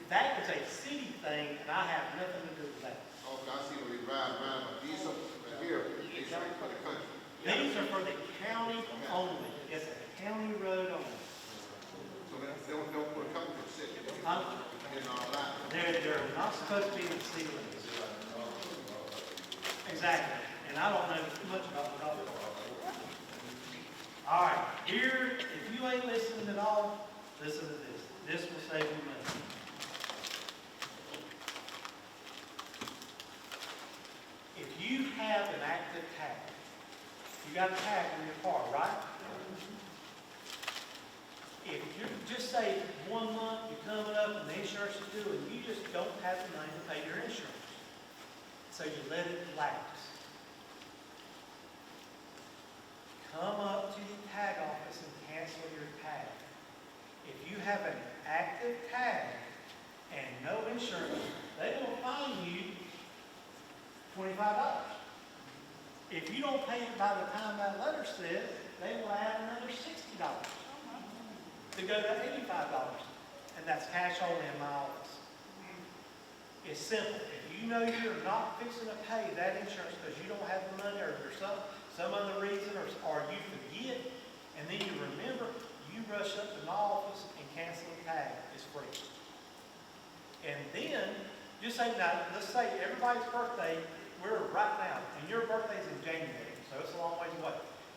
that is a city thing, and I have nothing to do with that. Okay, I see them we ride around, but these are here, these are for the country. These are for the county only. It's a county road only. So they don't put a couple of city. Huh? And all that. They're not supposed to be in the city limits. Exactly. And I don't know much about the golf cart. All right, here, if you ain't listening at all, listen to this. This will save you money. If you have an active tag, you got a tag in your car, right? If you just say 1 month, you're coming up and the insurance is due and you just don't have the money to pay your insurance. So you let it lapse. Come up to the tag office and cancel your tag. If you have an active tag and no insurance, they will fine you $25. If you don't pay it by the time that letter says, they will add another $60 to go to $85. And that's cash only in my office. It's simple. If you know you're not fixing to pay that insurance because you don't have the money or there's some other reason or you forget and then you remember, you rush up to my office and cancel the tag. It's free. And then, just say, now, let's say everybody's birthday, we're right now, and your birthday's in January, so it's a long ways away.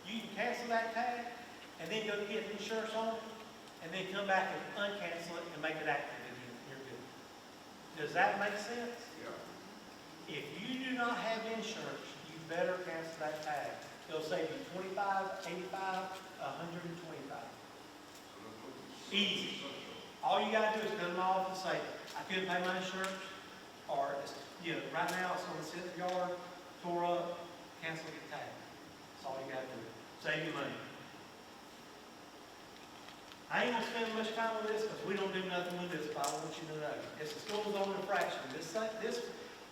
You can cancel that tag and then go get insurance on it and then come back and uncancel it and make it active again. You're good. Does that make sense? Yeah. If you do not have insurance, you better cancel that tag. It'll save you $25, $85, $125. Easy. All you gotta do is come to my office and say, I couldn't pay my insurance, or right now it's gonna sit in the yard, tore up, cancel the tag. That's all you gotta do. Save you money. I ain't gonna spend much time on this because we don't do nothing with this, but I want you to know. It's a school zone infraction. This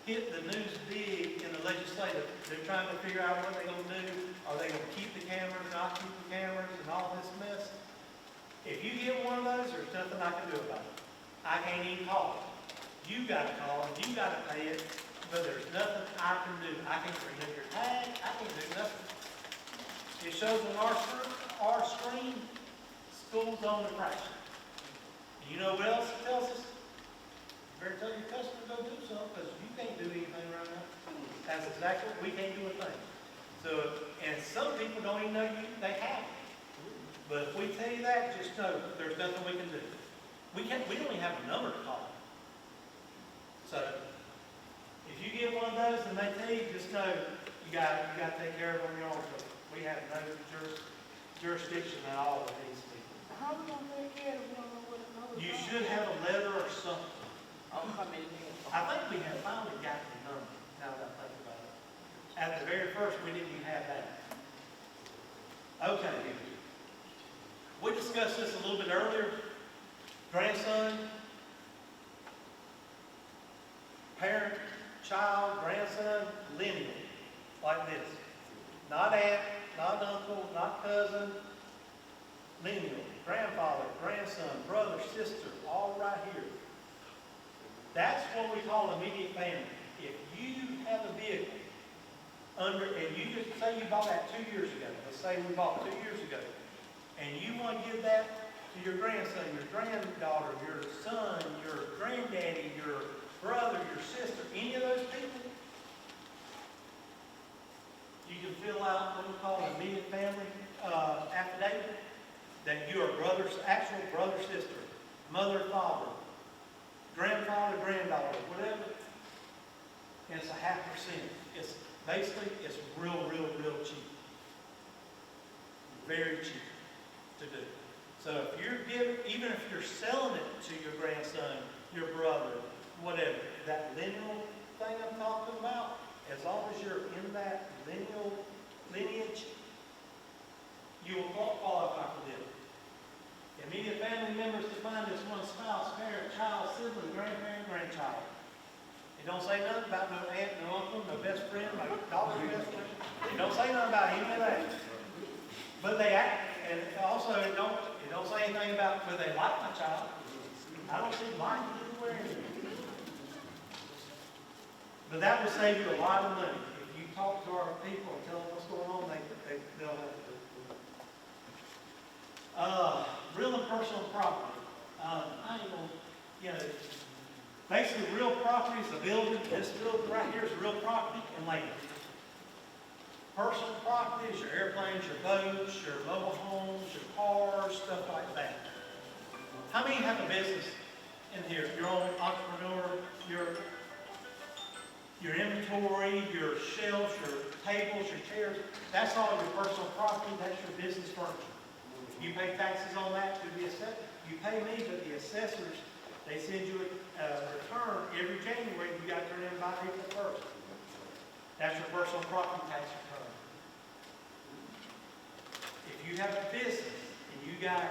hit the news big in the legislative. They're trying to figure out what they're gonna do. Are they gonna keep the cameras, not keep the cameras, and all this mess? If you get one of those, there's nothing I can do about it. I can't even call it. You gotta call it, you gotta pay it, but there's nothing I can do. I can't renew your tag, I can't do nothing. It shows on our screen, school zone infraction. You know what else it tells us? You better tell your customer to go do something, because you can't do anything right now. That's exactly, we can't do a thing. So, and some people don't even know they have it. But if we tell you that, just know there's nothing we can do. We don't even have a number to call. when they tell you, just know, you got to take care of them your own, because we have no jurisdiction at all with these people. How we gonna take care of it? We don't know what another. You should have a letter or something. Oh, come in here. I think we have finally got the number, now that I think about it. At the very first, we didn't even have that. Okay. We discussed this a little bit earlier. Grandson, parent, child, grandson, lineal, like this. Not aunt, not uncle, not cousin, lineal. Grandfather, grandson, brother, sister, all right here. That's what we call immediate family. If you have a vehicle and you just say you bought that 2 years ago, let's say we bought 2 years ago, and you want to give that to your grandson, your granddaughter, your son, your granddaddy, your brother, your sister, any of those people, you can fill out what we call an immediate family affidavit, that you are brother's, actual brother, sister, mother, father, grandfather, granddaughter, whatever. And it's 0.5%. It's basically, it's real cheap. Very cheap to do. So if you're giving, even if you're selling it to your grandson, your brother, whatever, that lineal thing I'm talking about, as long as you're in that lineage, you will qualify for this. Immediate family members defined as one spouse, parent, child, sibling, grandparent, grandchild. It don't say nothing about no aunt, no uncle, no best friend, no daughter's best friend. It don't say nothing about any of that. But they act, and also it don't say anything about whether they like my child. I don't see mine anywhere in there. But that will save you a lot of money. If you talk to our people and tell them what's going on, they'll have to. Real and personal property. I ain't gonna, basically real property is a building. This building right here is real property and land. Personal property is your airplanes, your boats, your mobile homes, your cars, stuff like that. How many have a business in here? Your own entrepreneur, your inventory, your shelves, your tables, your chairs. That's all your personal property. That's your business furniture. You pay taxes on that to the assessor. You pay me, but the assessors, they send you a return every January. You got to turn in by April 1st. That's your personal property tax return. If you have a business and you got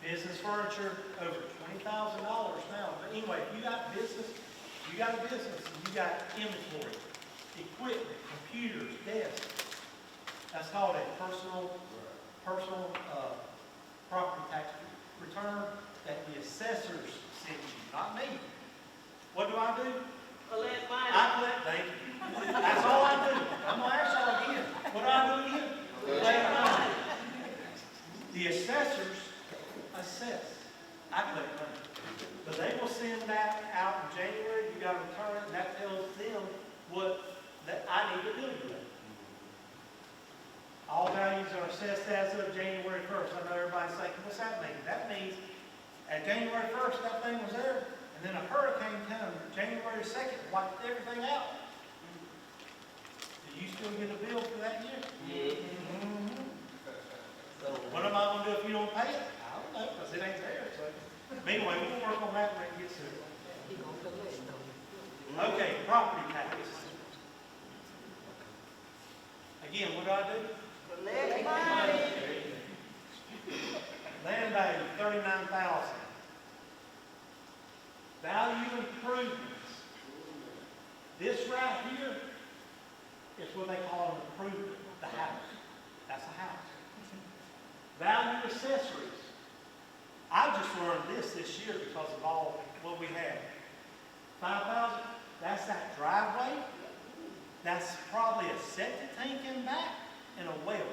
business furniture over $20,000 now, but anyway, if you got business, and you got inventory, equipment, computers, desks. That's called a personal property tax return that the assessors send you, not me. What do? Collect money. I collect, thank you. That's all I do. I'm going to ask y'all again. What do I do again? Collect money. The assessors assess. I collect money. But they will send that out in January. You got to return it, and that tells them what that I need to do with it. All values are assessed as of January 1st. I know everybody's thinking, what's that mean? That means at January 1st, that thing was there, and then a hurricane came January 2nd, wiped everything out. Do you still get a bill for that year? Yeah. Mm-hmm. So what am I going to do if you don't pay it? I don't know, because it ain't there. So anyway, we'll work on that when it gets there. Okay, property taxes. Again, what do? Collect money. Land value, $39,000. Value improvements. This right here is what they call an improvement, the house. That's a house. Value accessories. I just learned this year because of all what we have. $5,000, that's that driveway. That's probably a septic tank in back and a well.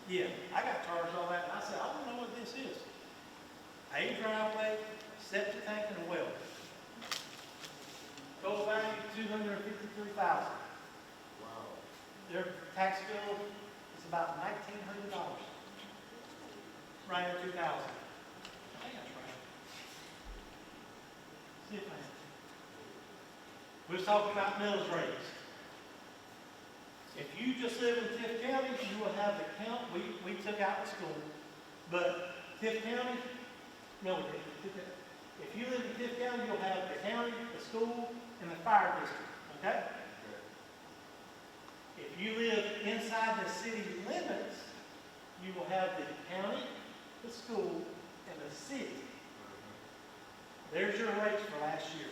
Yeah, I got charged on that, and I said, I don't know what this is. A driveway, septic tank, and a well. Total value, $253,000. Wow. Their tax bill is about $1,900. Right at 2,000. I think that's right. See if I We was talking about millage rates. If you just live in Tift County, you will have the count, we took out the school, but Tift County, no, we didn't. If you live in Tift County, you'll have the county, the school, and the fire district, okay? If you live inside the city limits, you will have the county, the school, and the city. There's your rates for last year.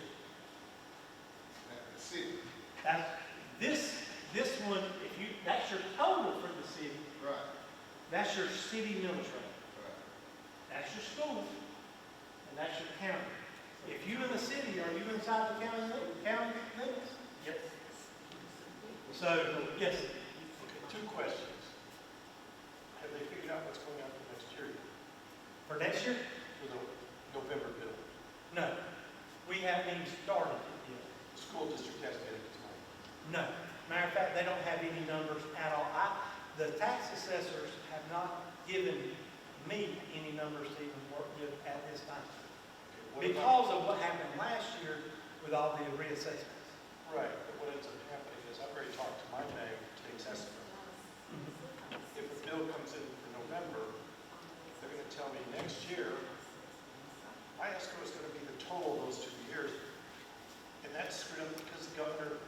That's the city. That's, this one, if you, that's your total for the city. Right, That's your city millage rate. right. That's your school, and that's your county. If you in the city, are you inside the county limits? Yes. So, yes, Okay, 2 questions. Have they figured out what's going on for next year? for next year? For the November bill? No. We haven't even started it yet. The school district has to get it tonight. No. Matter of fact, they don't have any numbers at all. The tax assessors have not given me any numbers to even work with at this time. Okay, what about- Because of what happened last year with all the reassessments. Right, but what ends up happening is I've already talked to my bank, to the assessor. If a bill comes in for November, they're gonna tell me next year, my escrow is gonna be the total of those 2 years. And that's screwed up because the governor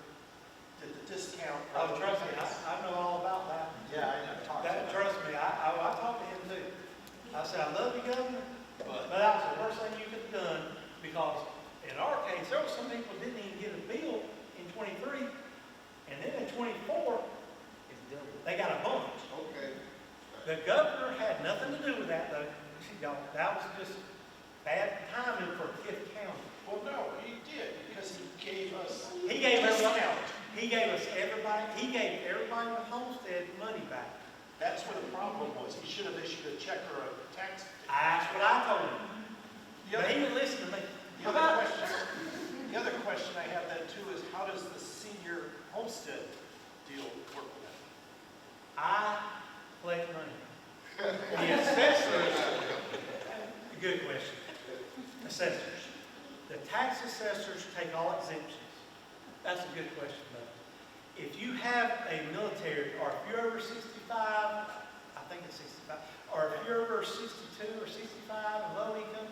did the discount. Oh, trust me, I know all about that. Yeah, I talked to That, him. trust me, I talked to him too. I said, I love you, Governor, but But, that was the worst thing you could have done, because in our case, there were some people didn't even get a bill in '23, and then in '24, It's double. they got a bunch. Okay. The governor had nothing to do with that, though. Y'all, that was just bad timing for Tift County. well, no, he did, because he gave us. He gave us, discount. he gave everybody with homestead money back. That's where the problem was. He should have issued a check or a tax. That's what I told him. The But he other, didn't listen to me. the other question I have then too is how does the senior homestead deal work with that? I collect money. The assessors, good question. Assessors. The tax assessors take all exemptions. That's a good question, though. If you have a military, or if you're over 65, I think it's 65, or if you're over 62 or 65 and low income,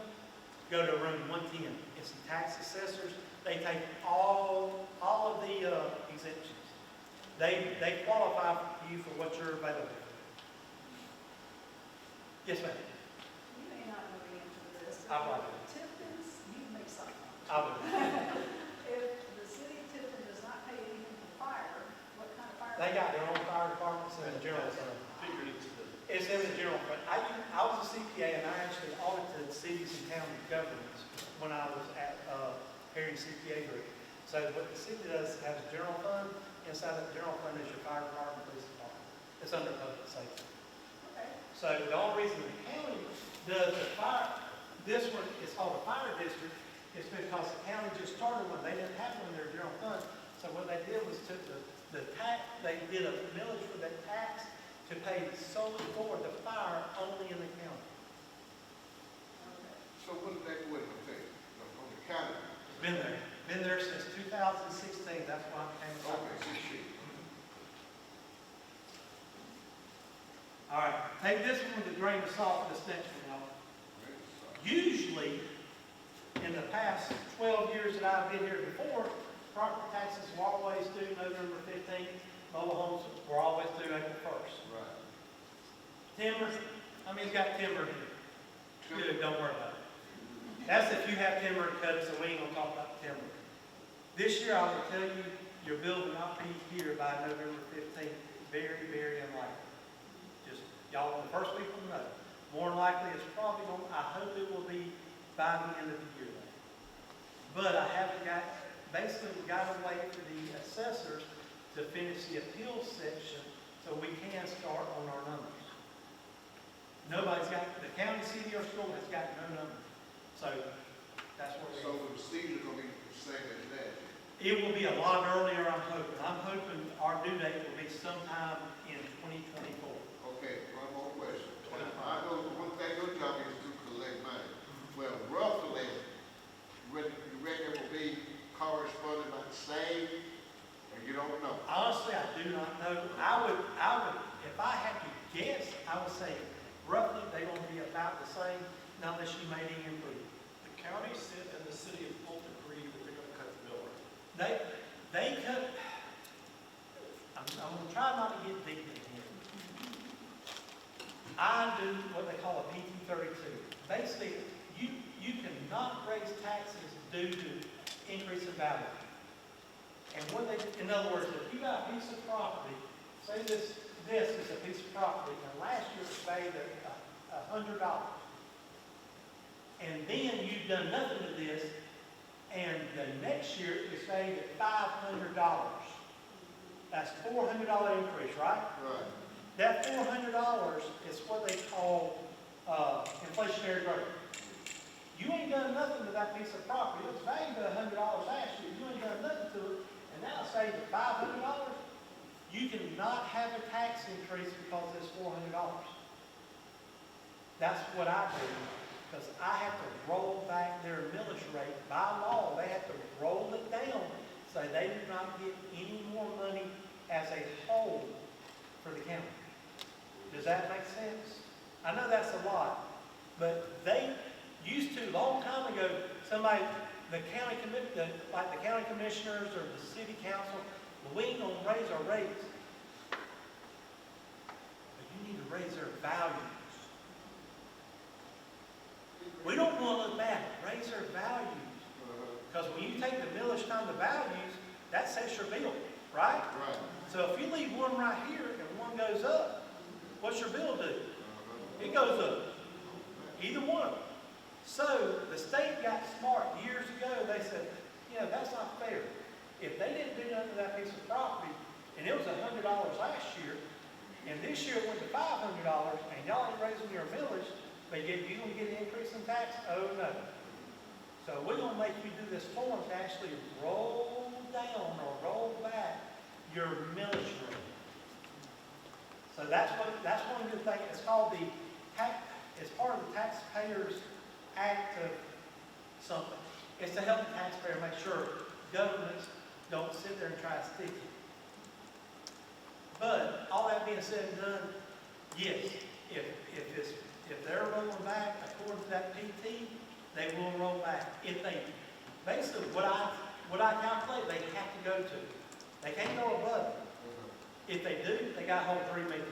go to room 110. It's the tax assessors. They take all of the exemptions. They qualify you for what you're available for. Yes, ma'am. You may not know the answer to this. I will. Tifton's, you may suck. I would. If the city of Tifton does not pay anything for fire, what kind of fire? They got their own fire departments in the general fund. Figured into the. It's in the general fund. I was a CPA and I actually audited cities and county governments when I was at Perry CPA Group. So what the city does is has a general fund. Inside of the general fund is your fire department, police department. It's under public safety. Okay. So the only reason the county does the fire, this one is called a fire district, is because the county just started one. They didn't have one in their general fund. So what they did was took the tax, they did a millage for the tax to pay solely for the fire only in the county. Okay. So when did that go into effect? On the county? Been there since 2016. That's why I came up. Okay, shit. All right, take this one with a grain of salt, this next one, y'all. Usually, in the past 12 years that I've been here before, property taxes were always due November 15th. Mobile homes were always due April 1st. Right. Timber, I mean, it's got timber here. Good, don't worry about it. That's if you have timber cut, so we ain't gonna talk about the timber. This year, I will tell you, your bill will not be here by November 15th. Very, very unlikely. Just, y'all are the first people to know. More than likely, it's probably going, I hope it will be by the end of the year. But I haven't got, basically, we gotta wait for the assessors to finish the appeals section so we can start on our numbers. Nobody's got, the county, city, or school has got no number. So that's what So we're. the procedure gonna be the same as that? It will be a lot earlier, I'm hoping. I'm hoping our due date will be sometime in 2024. Okay, one more question. I know one thing your job is to collect money. Well, roughly, you reckon it will be corresponding about the same do not know. I would, if I had to guess, I would say roughly they're gonna be about the same, not unless you made any improvement. The county and the city of Fulton agreed that they're gonna cut the bill rate. They cut, I'm gonna try not to get deep in here. I do what they call a PT 32. Basically, you cannot raise taxes due to increase in value. And what they, in other words, if you got a piece of property, say this is a piece of property, and last year it was valued at $100. And then you've done nothing to this, and the next year it's valued at $500. That's $400 increase, right? Right. That $400 is what they call inflationary growth. You ain't done nothing to that piece of property. It was valued at $100 last year. You ain't done nothing to it, and now it's valued at $500. You cannot have a tax increase because it's $400. That's what I do, because I have to roll back their millage rate. By law, they have to roll it down so they do not get any more money as a whole for the county. Does that make sense? I know that's a lot, but they used to, long time ago, somebody, the county commissioners or the city council, we ain't gonna raise our rates. But you need to raise their values. We don't want to look bad, raise their values. Because when you take the millage time to values, that sets your bill, right? Right. So if you leave one right here and one goes up, what's your bill do? It goes up. Either one. So the state got smart years ago. They said, you know, that's not fair. If they didn't do nothing to that piece of property, and it was $100 last year, and this year it went to $500, and y'all ain't raising your millage, but yet you're going to get an increase in tax? Oh, no. So we're going to make you do this form to actually roll down or roll back your millage rate. So that's one good thing. It's called the tax. It's part of the Taxpayers Act of something. It's to help the taxpayer make sure governments don't sit there and try to stick it. But all that being said and done, yes, if they're rolling back according to that PT, they will roll back. If they basically what I calculate, they have to go to. They can't go above it. If they do, they got to hold 3 meetings.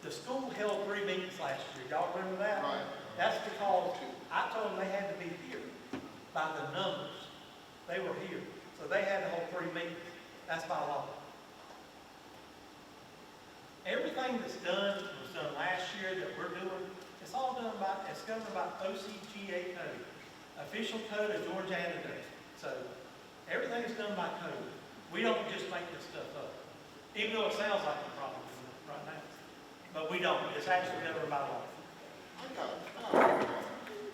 The school held 3 meetings last year. Y'all remember that? Right. That's because I told them they had to be here by the numbers. They were here. So they had to hold 3 meetings. That's by law. Everything that's done was done last year that we're doing. It's all done by, it's governed by OCGA code. Official code of Georgia Annotated. So everything is done by code. We don't just make this stuff up. Even though it sounds like we're probably doing it right now. But we don't. It's actually governed by law. I got a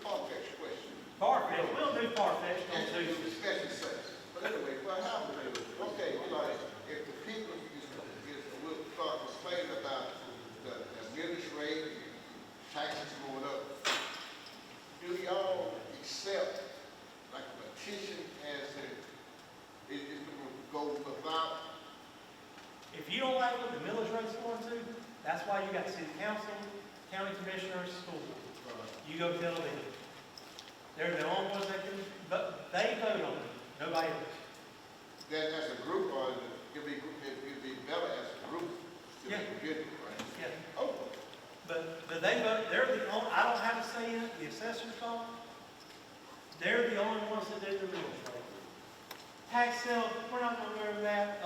far-fetched question. Far-fetched. We don't do far-fetched. And Don't do discussion session. But anyway, what happened is, okay, like, if the people will start complaining about the millage rate, taxes going up, do y'all accept like a petition as it will go without? If you don't like what the millage rate's going to, that's why you got city council, county commissioners, school board. You go tell them. They're the only ones that can, but they vote on it, nobody else. Then as a group, or it'd be better as a group to Yeah. begin with, right? Yeah. Oh, But they vote, they're the only, I don't have a say in it, the assessors don't. They're the only ones that do the millage rate. Tax sale, we're not gonna go over that.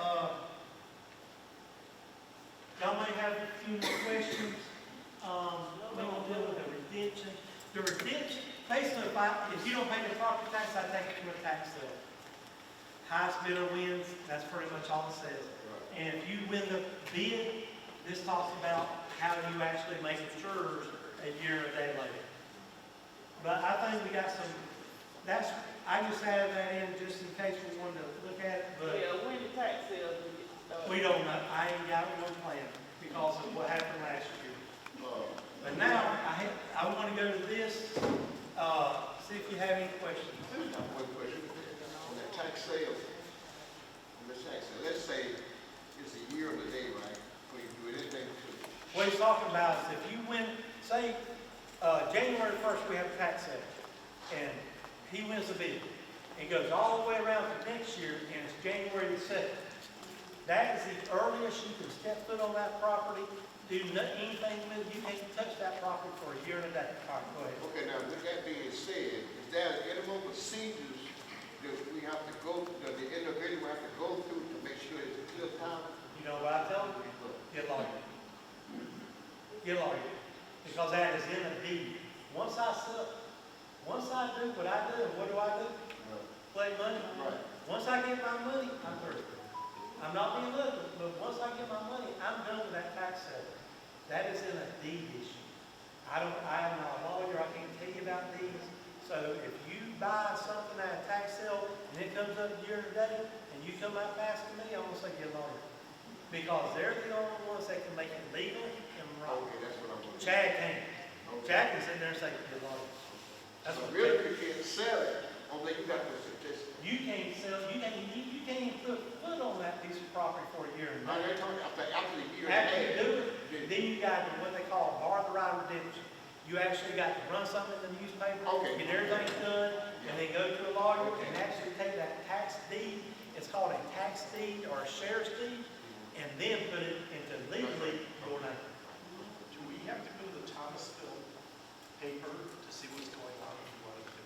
Y'all may have a few more questions. We're gonna deal with the redemption. The redemption, basically, if you don't pay the property tax, I take it to a tax sale. Highest bidder wins, that's pretty much all it says. And if you win the bid, this talks about how you actually make sure a year and a day later. But I think we got some, I just added that in just in case we wanted to look at it, but Yeah, when the tax sales will get started. we don't know, I ain't got no plan because of what happened last year. But now, I want to go to this, see if you have any questions. I just got one question. On that tax sale, when Ms. Jackson, let's say it's a year and a day, right, before you do anything to it. What he's talking about is if you win, say, January 1st, we have a tax sale, and he wins the bid. It goes all the way around to next year, and it's January the 2nd. That is the earliest you can step foot on that property, do anything with it. You can't touch that property for a year and a day. All right, go ahead. Okay, now, with that being said, is there any more procedures that we have to go, that the individual have to go through to make sure it's a clear time? You know what I tell them? Get a lawyer. Get a lawyer. Because that is in a deed. Once I do what I do, and what do? Collect money. Right. Once I get my money, I'm through. I'm not being liberal, but once I get my money, I'm done with that tax sale. That is in a deed issue. I am not a lawyer, I can't tell you about deeds. So if you buy something at a tax sale and it comes up year to day, and you come up asking me, I'm gonna say get a lawyer. Because they're the only ones that can make it legal and right. Okay, that's what I'm going to do. Chad can't. Okay. Chad can sit there and say get a lawyer. That's So what really, you can't sell it, only you got the certificate. you can't sell, you can't even put foot on that piece of property for a year and a No, day. they're talking after the year and a After you half. do it, then you got what they call bar the right of redemption. You actually got to run something in the newspaper, Okay. get everything done, and then go to a lawyer and actually take that tax deed, it's called a tax deed or a sheriff's deed, and then put it into legally your name. Do we have to go to the Thomasville paper to see what's going on, if you wanted to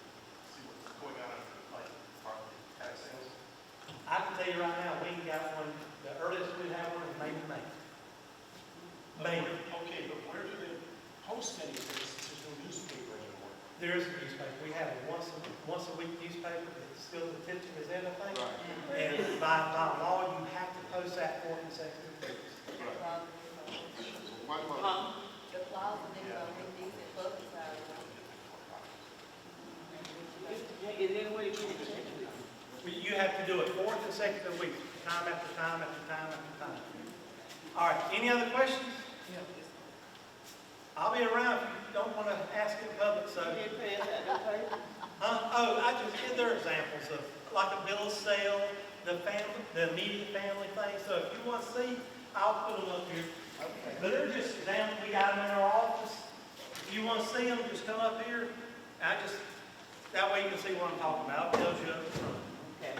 see what's going on, like, property tax sales? I can tell you right now, we ain't got one, the earliest we have one is maybe May. May. Okay, but where do they post anything, since there's no newspaper anymore? There is a newspaper, we have a once a week newspaper, that's still the Tipton Gazette, I think. Right. And by law, you have to post that 4 consecutive weeks. Right. One more. The clause, and then make these at publicized. Is there any way to get it checked? You have to do it 4 consecutive weeks, time after time after time after time. All right, any other questions? I'll be around if you don't want to ask in public, so. You didn't pay us at the paper? Oh, I just, there are examples of, like a bill of sale, the immediate family thing, so if you want to see, I'll put them up here. Okay. But they're just examples, we got them in our office. If you want to see them, just come up here. That way you can see what I'm talking about, it tells you up front. Okay.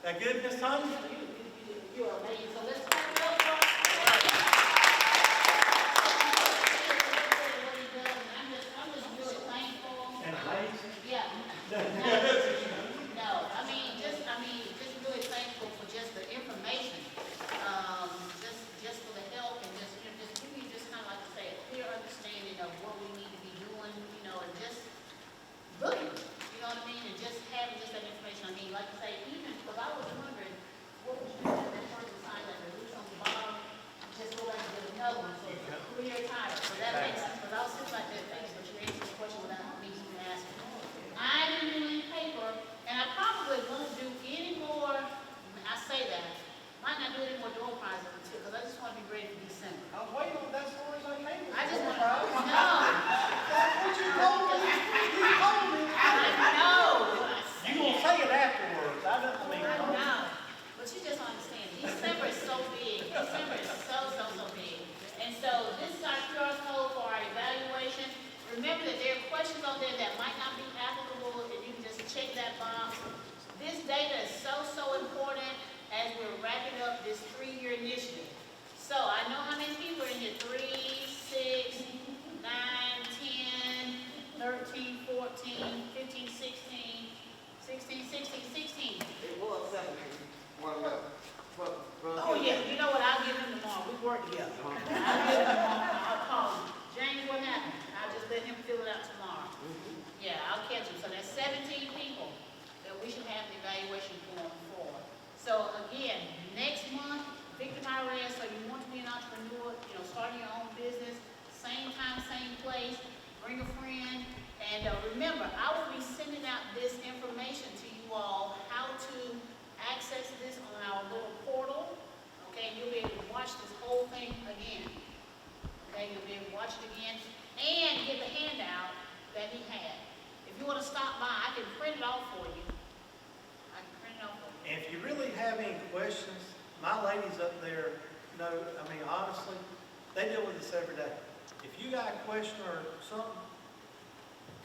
That good, Ms. Thomas? You're amazing, so let's turn it up for I'm just really thankful. And amazing. Yeah. No, I mean, just really thankful for just the information, just for the help and just, just give me just kind of like to say, a clear understanding of what we need to be doing, and just looking, you know what I mean, and just having just that information. I mean, like I say, even, because I was wondering, what was you have that person sign that release on the bottom, just go back and get another one, so it's a clear title, so that makes sense, because I was sitting like that, thanks, but you answered the question without me even asking. I didn't do any paper, and I probably won't do any more, I say that, might not do any more door prizes until, because I just want to be ready for December. I'm waiting on that story I came with. I just want to, no. That's what you told me. You told me. I know. You gonna say it afterwards. I mean. I know, but you just don't understand, December is so big, December is so big. And so this is our QR code for our evaluation. Remember that there are questions on there that might not be applicable, and you can just check that box. This data is so important as we're wrapping up this 3-year initiative. So I know how many people are in here, 3, 6, 9, 10, 13, 14, 15, 16, 16. It was 17. One left. Oh, yeah, you know what, I'll give him tomorrow, we work together. I'll give him tomorrow, I'll call him, James, what happened? I'll just let him fill it out tomorrow. Yeah, I'll catch him, so that's 17 people that we should have the evaluation form for. So again, next month, Victim IRS, so you want to be an entrepreneur, starting your own business, ladies up there know, I mean, honestly, they deal with this every day. If you got a question or something,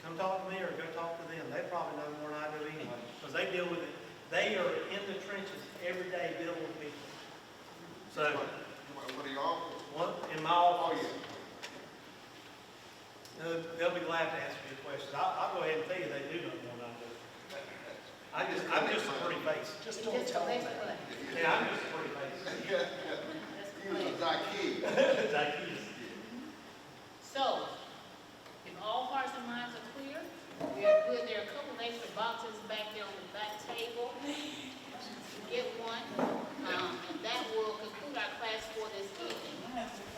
come talk to me or go talk to them. They probably know more than I do anyway, because they deal with it. They are in the trenches every day dealing with people. So, What are y'all? in my Oh, office, yeah. they'll be glad to answer your questions. I'll go ahead and tell you they do know more than I do. I'm just a pretty face. Just It's don't just a tell them basic that. plan. Yeah, I'm just a pretty face. That's the He was a plan. Zacchaeus. Zacchaeus. So, if all hearts and minds are clear, we are good. There are a couple of extra boxes back there on the back table. Get one, and that will conclude our class for this evening.